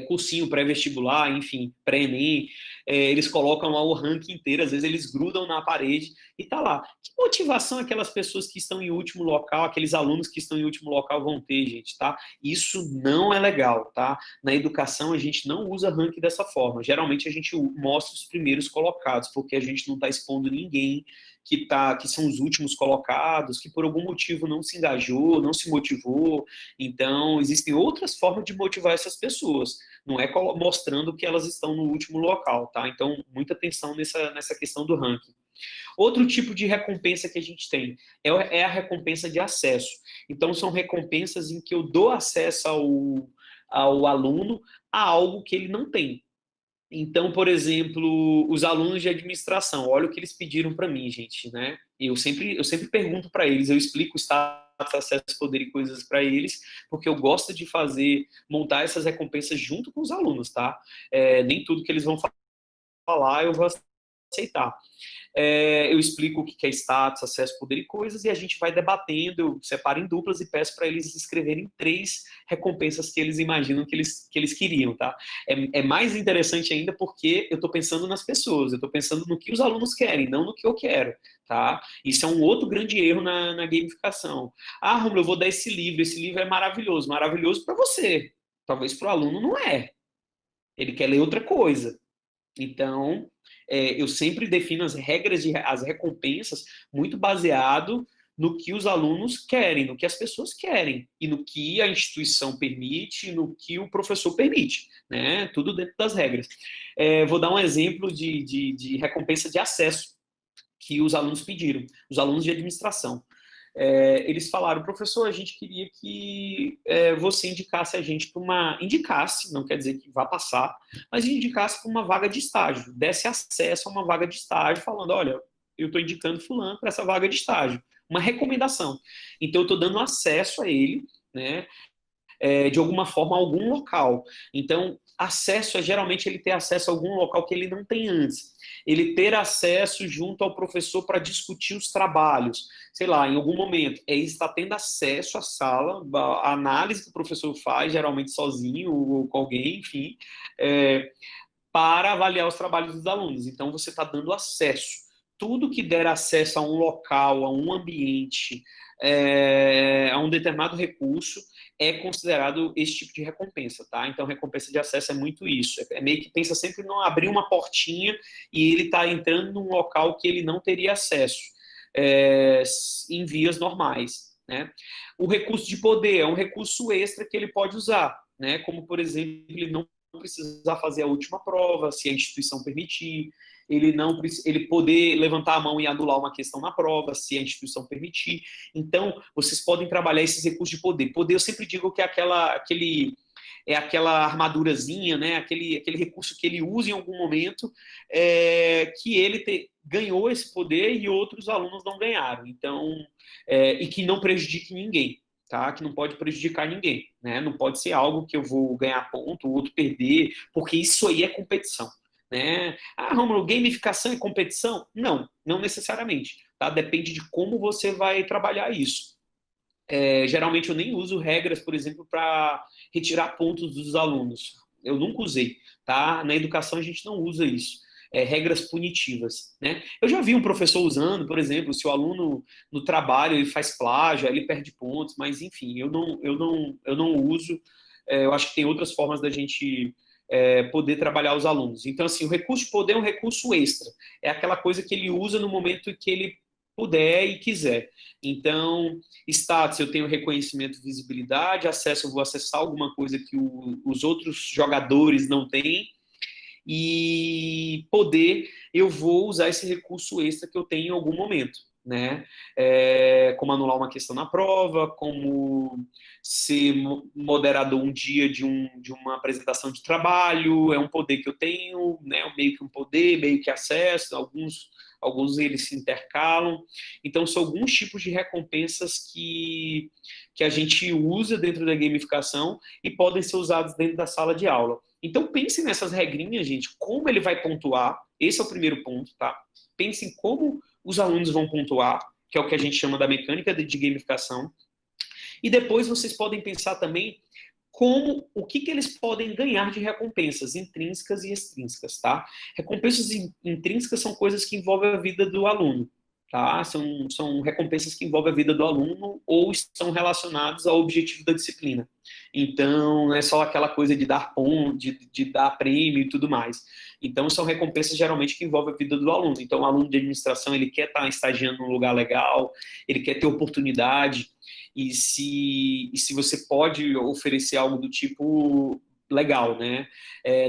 Cursinho pré-vestibular, enfim, pré-ENEM, eles colocam lá o ranking inteiro, às vezes eles grudam na parede e tá lá. Que motivação aquelas pessoas que estão em último local, aqueles alunos que estão em último local vão ter, gente, tá? Isso não é legal, tá? Na educação a gente não usa ranking dessa forma. Geralmente a gente mostra os primeiros colocados, porque a gente não está expondo ninguém que são os últimos colocados, que por algum motivo não se engajou, não se motivou. Então, existem outras formas de motivar essas pessoas, não é mostrando que elas estão no último local, tá? Então, muita atenção nessa questão do ranking. Outro tipo de recompensa que a gente tem é a recompensa de acesso. Então, são recompensas em que eu dou acesso ao aluno a algo que ele não tem. Então, por exemplo, os alunos de administração, olha o que eles pediram para mim, gente, né? Eu sempre pergunto para eles, eu explico o status, acesso, poder e coisas para eles, porque eu gosto de montar essas recompensas junto com os alunos, tá? Nem tudo que eles vão falar eu vou aceitar. Eu explico o que é status, acesso, poder e coisas, e a gente vai debatendo, eu separo em duplas e peço para eles escreverem 3 recompensas que eles imaginam que eles queriam, tá? É mais interessante ainda porque eu estou pensando nas pessoas, eu estou pensando no que os alunos querem, não no que eu quero, tá? Isso é um outro grande erro na gamificação. Ah, Romulo, eu vou dar esse livro é maravilhoso, maravilhoso para você, talvez para o aluno não é, ele quer ler outra coisa. Então, eu sempre defino as recompensas muito baseado no que os alunos querem, no que as pessoas querem, e no que a instituição permite, no que o professor permite, né? Tudo dentro das regras. Vou dar um exemplo de recompensa de acesso que os alunos pediram, os alunos de administração. Eles falaram, professor, a gente queria que você indicasse a gente para indicasse, não quer dizer que vá passar, mas indicasse para uma vaga de estágio, desse acesso a uma vaga de estágio, falando, olha, eu estou indicando fulano para essa vaga de estágio, uma recomendação. Então, eu estou dando acesso a ele, né, de alguma forma a algum local. Então, acesso geralmente ele ter acesso a algum local que ele não tem antes. Ele ter acesso junto ao professor para discutir os trabalhos. Sei lá, em algum momento, ele está tendo acesso à sala, a análise que o professor faz, geralmente sozinho ou com alguém, enfim, para avaliar os trabalhos dos alunos. Então, você está dando acesso. Tudo que der acesso a um local, a um ambiente, a um determinado recurso, é considerado esse tipo de recompensa, tá? Então, recompensa de acesso é muito isso. É meio que pensa sempre em não abrir uma portinha e ele está entrando num local que ele não teria acesso em vias normais, né? O recurso de poder é um recurso extra que ele pode usar, né? Como, por exemplo, ele não precisar fazer a última prova, se a instituição permitir, ele poder levantar a mão e anular uma questão na prova, se a instituição permitir. Então, vocês podem trabalhar esses recursos de poder. Poder, eu sempre digo que é aquela armadurazinha, né? aquele recurso que ele usa em algum momento, que ele ganhou esse poder e outros alunos não ganharam. Então, e que não prejudique ninguém. Tá? Que não pode prejudicar ninguém, né? Não pode ser algo que eu vou ganhar ponto, o outro perder, porque isso aí é competição, né? Ah, Romulo, gamificação é competição? Não, não necessariamente, tá? Depende de como você vai trabalhar isso. Geralmente eu nem uso regras, por exemplo, para retirar pontos dos alunos. Eu nunca usei, tá? Na educação a gente não usa isso. Regras punitivas, né? Eu já vi um professor usando, por exemplo, se o aluno no trabalho ele faz plágio, ele perde pontos, mas enfim, eu não uso. Eu acho que tem outras formas da gente poder trabalhar os alunos. Então, assim, o recurso de poder é um recurso extra. É aquela coisa que ele usa no momento que ele puder e quiser. Então, status, eu tenho reconhecimento, visibilidade, acesso, eu vou acessar alguma coisa que os outros jogadores não têm, e poder, eu vou usar esse recurso extra que eu tenho em algum momento, né? Como anular uma questão na prova, como ser moderador um dia de uma apresentação de trabalho, é um poder que eu tenho, né? Meio que um poder, meio que acesso, alguns eles se intercalam. Então, são alguns tipos de recompensas que a gente usa dentro da gamificação e podem ser usados dentro da sala de aula. Então, pense nessas regrinhas, gente, como ele vai pontuar. Esse é o primeiro ponto, tá? Pense em como os alunos vão pontuar, que é o que a gente chama da mecânica de gamificação. E depois vocês podem pensar também o que eles podem ganhar de recompensas intrínsecas e extrínsecas, tá? Recompensas intrínsecas são coisas que envolvem a vida do aluno, tá? São recompensas que envolvem a vida do aluno ou estão relacionadas ao objetivo da disciplina. Então, não é só aquela coisa de dar ponto, de dar prêmio e tudo mais. Então, são recompensas geralmente que envolvem a vida do aluno. Então, o aluno de administração, ele quer estar estagiando num lugar legal, ele quer ter oportunidade, e se você pode oferecer algo do tipo, legal, né?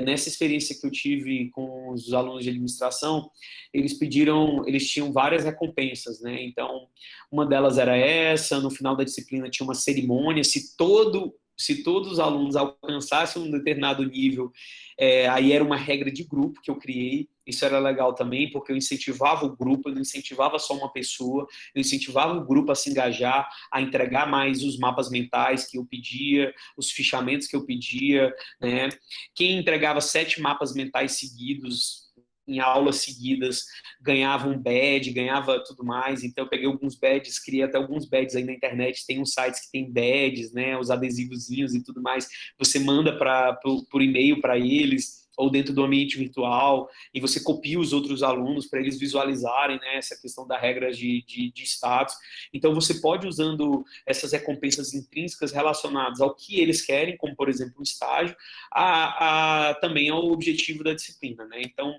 Nessa experiência que eu tive com os alunos de administração, eles tinham várias recompensas, né? Então, uma delas era essa, no final da disciplina tinha uma cerimônia, se todos os alunos alcançassem um determinado nível, aí era uma regra de grupo que eu criei. Isso era legal também, porque eu incentivava o grupo, eu não incentivava só uma pessoa, eu incentivava o grupo a se engajar, a entregar mais os mapas mentais que eu pedia, os fichamentos que eu pedia, né? Quem entregava 7 mapas mentais seguidos, em aulas seguidas, ganhava um badge, ganhava tudo mais. Então eu peguei alguns badges, criei até alguns badges aí na internet, tem uns sites que tem badges, né, os adesivozinhos e tudo mais, você manda por e-mail para eles, ou dentro do ambiente virtual, e você copia os outros alunos para eles visualizarem, né, essa questão da regra de status. Então você pode, usando essas recompensas intrínsecas relacionadas ao que eles querem, como por exemplo o estágio, também ao objetivo da disciplina, né? Então,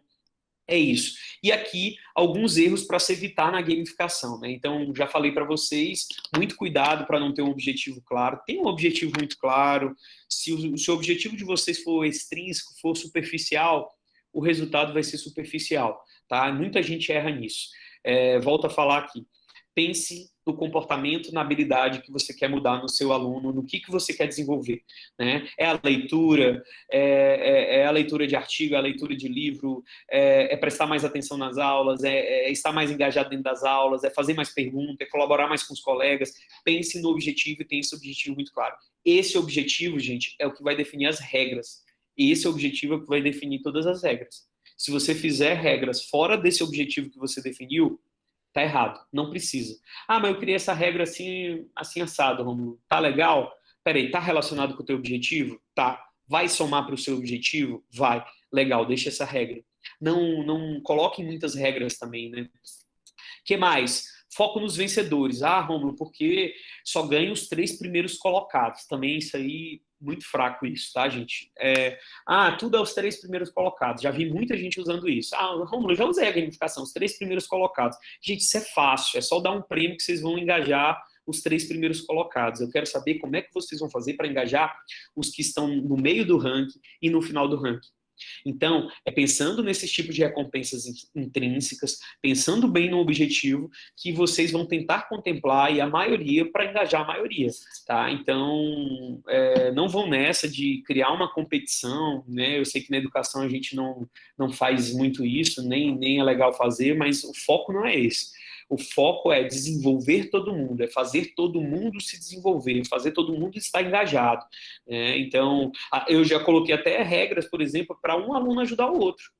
é isso. E aqui, alguns erros para se evitar na gamificação, né? Então, já falei para vocês, muito cuidado para não ter um objetivo claro. Tem um objetivo muito claro. Se o seu objetivo de vocês for extrínseco, for superficial, o resultado vai ser superficial, tá? Muita gente erra nisso. Volto a falar aqui. Pense no comportamento, na habilidade que você quer mudar no seu aluno, no que você quer desenvolver, né? É a leitura, é a leitura de artigo, é a leitura de livro, é prestar mais atenção nas aulas, é estar mais engajado dentro das aulas, é fazer mais perguntas, é colaborar mais com os colegas. Pense no objetivo e tenha esse objetivo muito claro. Esse objetivo, gente, é o que vai definir as regras. E esse objetivo é o que vai definir todas as regras. Se você fizer regras fora desse objetivo que você definiu, tá errado, não precisa. Ah, mas eu criei essa regra assim, assim assado, Romulo. Tá legal? Peraí, tá relacionado com o teu objetivo? Tá. Vai somar para o seu objetivo? Vai. Legal, deixa essa regra. Não coloque muitas regras também, né? Que mais? Foco nos vencedores. Ah, Romulo, porque só ganha os 3 primeiros colocados. Também isso aí, muito fraco isso, tá, gente? Tudo é os 3 primeiros colocados. Já vi muita gente usando isso. Ah, Romulo, eu já usei a gamificação, os 3 primeiros colocados. Gente, isso é fácil, é só dar um prêmio que vocês vão engajar os 3 primeiros colocados. Eu quero saber como é que vocês vão fazer para engajar os que estão no meio do ranking e no final do ranking. Então, é pensando nesses tipos de recompensas intrínsecas, pensando bem no objetivo, que vocês vão tentar contemplar e a maioria para engajar a maioria, tá? Então, não vão nessa de criar uma competição, né? Eu sei que na educação a gente não faz muito isso, nem é legal fazer, mas o foco não é esse. O foco é desenvolver todo mundo, é fazer todo mundo se desenvolver, fazer todo mundo estar engajado. Então, eu já coloquei até regras, por exemplo, para um aluno ajudar o outro.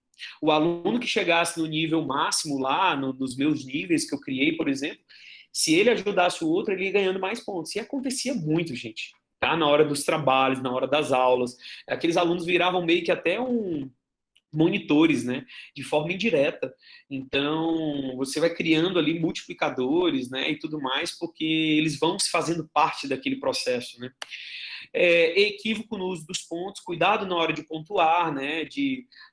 O aluno que chegasse no nível máximo lá, nos meus níveis que eu criei, por exemplo, se ele ajudasse o outro, ele ia ganhando mais pontos. E acontecia muito, gente. Tá? Na hora dos trabalhos, na hora das aulas. Aqueles alunos viravam meio que até monitores, né, de forma indireta. Então, você vai criando ali multiplicadores, né, e tudo mais, porque eles vão se fazendo parte daquele processo, né. Equívoco no uso dos pontos, cuidado na hora de pontuar, né,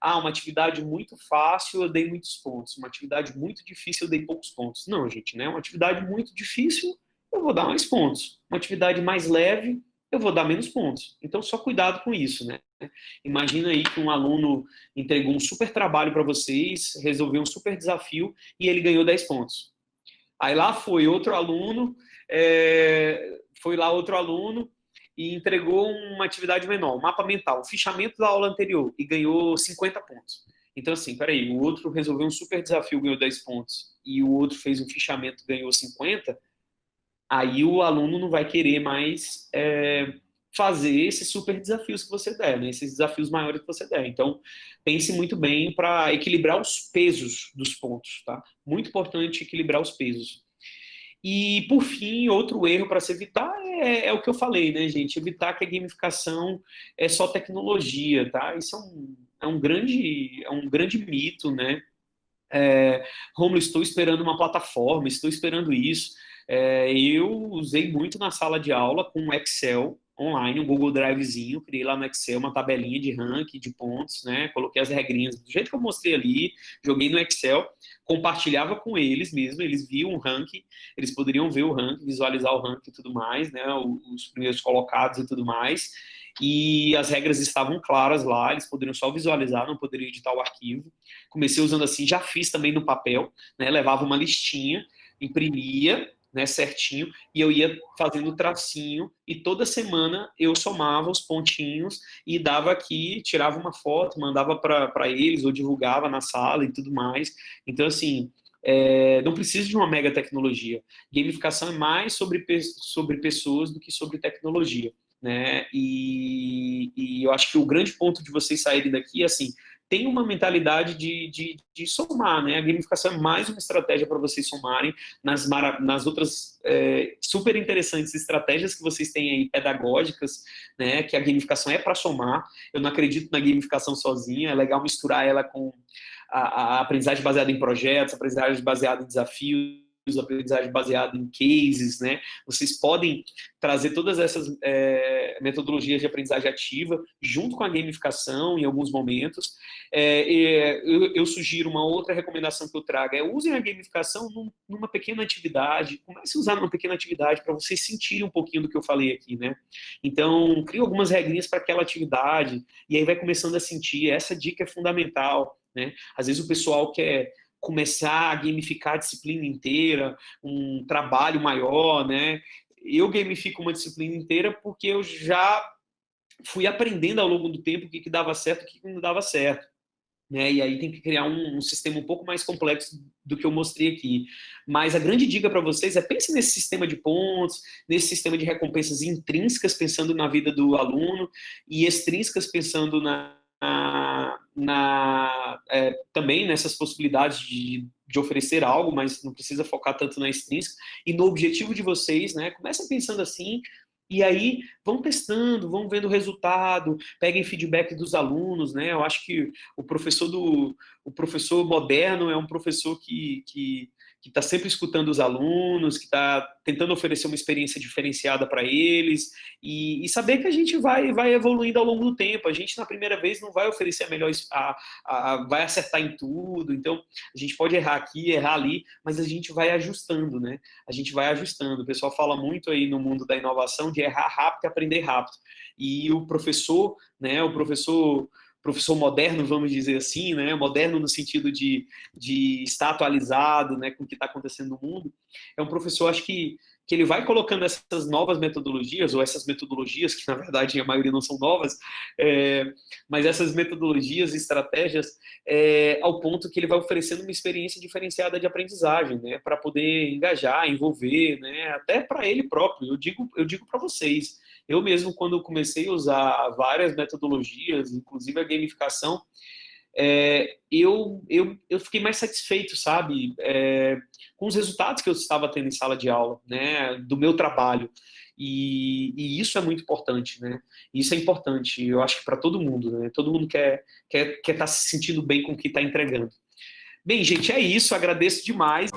uma atividade muito fácil, eu dei muitos pontos, uma atividade muito difícil, eu dei poucos pontos. Não, gente, né, uma atividade muito difícil, eu vou dar mais pontos. Uma atividade mais leve, eu vou dar menos pontos. Então, só cuidado com isso, né. Imagina aí que um aluno entregou um super trabalho para vocês, resolveu um super desafio e ele ganhou 10 pontos. Aí lá foi outro aluno, e entregou uma atividade menor, um mapa mental, um fichamento da aula anterior e ganhou 50 pontos. Então, assim, peraí, o outro resolveu um super desafio, ganhou 10 pontos, e o outro fez um fichamento, ganhou 50, aí o aluno não vai querer mais fazer esses super desafios que você der, né? Esses desafios maiores que você der. Então, pense muito bem para equilibrar os pesos dos pontos, tá? Muito importante equilibrar os pesos. E, por fim, outro erro para se evitar é o que eu falei, né, gente? Evitar que a gamificação é só tecnologia, tá? Isso é um grande mito, né? Romulo, estou esperando uma plataforma, estou esperando isso. Eu usei muito na sala de aula com Excel online, um Google Drivezinho, criei lá no Excel uma tabelinha de ranking, de pontos, né? Coloquei as regrinhas do jeito que eu mostrei ali, joguei no Excel, compartilhava com eles mesmo, eles viam o ranking, eles poderiam ver o ranking, visualizar o ranking e tudo mais, né? Os primeiros colocados e tudo mais. E as regras estavam claras lá, eles poderiam só visualizar, não poderiam editar o arquivo. Comecei usando assim, já fiz também no papel, né? Levava uma listinha, imprimia, né, certinho, e eu ia fazendo tracinho, e toda semana eu somava os pontinhos e dava aqui, tirava uma foto, mandava para eles, ou divulgava na sala e tudo mais. Então, assim, não precisa de uma mega tecnologia. Gamificação é mais sobre pessoas do que sobre tecnologia, né? E eu acho que o grande ponto de vocês saírem daqui é assim, tem uma mentalidade de somar, né? A gamificação é mais uma estratégia para vocês somarem nas outras super interessantes estratégias que vocês têm aí, pedagógicas, né? Que a gamificação é para somar. Eu não acredito na gamificação sozinha, é legal misturar ela com a aprendizagem baseada em projetos, a aprendizagem baseada em desafios, aprendizagem baseada em cases, né? Vocês podem trazer todas essas metodologias de aprendizagem ativa junto com a gamificação em alguns momentos. Eu sugiro uma outra recomendação que eu trago, usem a gamificação numa pequena atividade, comece a usar numa pequena atividade para vocês sentirem um pouquinho do que eu falei aqui, né? Então, crie algumas regrinhas para aquela atividade e aí vai começando a sentir, essa dica é fundamental, né? Às vezes o pessoal quer começar a gamificar a disciplina inteira, um trabalho maior, né? Eu gamifico uma disciplina inteira porque eu já fui aprendendo ao longo do tempo o que dava certo e o que não dava certo, né? E aí tem que criar um sistema um pouco mais complexo do que eu mostrei aqui. Mas a grande dica para vocês é pense nesse sistema de pontos, nesse sistema de recompensas intrínsecas, pensando na vida do aluno, e extrínsecas, pensando também nessas possibilidades de oferecer algo, mas não precisa focar tanto na extrínseca, e no objetivo de vocês, né? Comecem pensando assim, e aí vão testando, vão vendo o resultado, peguem feedback dos alunos, né? Eu acho que o professor moderno é um professor que que está sempre escutando os alunos, que está tentando oferecer uma experiência diferenciada para eles, e saber que a gente vai evoluindo ao longo do tempo. A gente, na primeira vez, não vai oferecer a melhor, vai acertar em tudo, então a gente pode errar aqui, errar ali, mas a gente vai ajustando, né? A gente vai ajustando. O pessoal fala muito aí no mundo da inovação de errar rápido e aprender rápido. E o professor, né, professor moderno, vamos dizer assim, né? Moderno no sentido de estar atualizado, né, com o que está acontecendo no mundo, é um professor, acho que ele vai colocando essas novas metodologias, ou essas metodologias, que na verdade a maioria não são novas, mas essas metodologias, estratégias, ao ponto que ele vai oferecendo uma experiência diferenciada de aprendizagem, né, para poder engajar, envolver, né, até para ele próprio. Eu digo para vocês, eu mesmo, quando comecei a usar várias metodologias, inclusive a gamificação, eu fiquei mais satisfeito, sabe, com os resultados que eu estava tendo em sala de aula, né, do meu trabalho. E isso é muito importante, né? Isso é importante, eu acho que para todo mundo, né? Todo mundo quer estar se sentindo bem com o que está entregando. Bem, gente, é isso. Agradeço demais.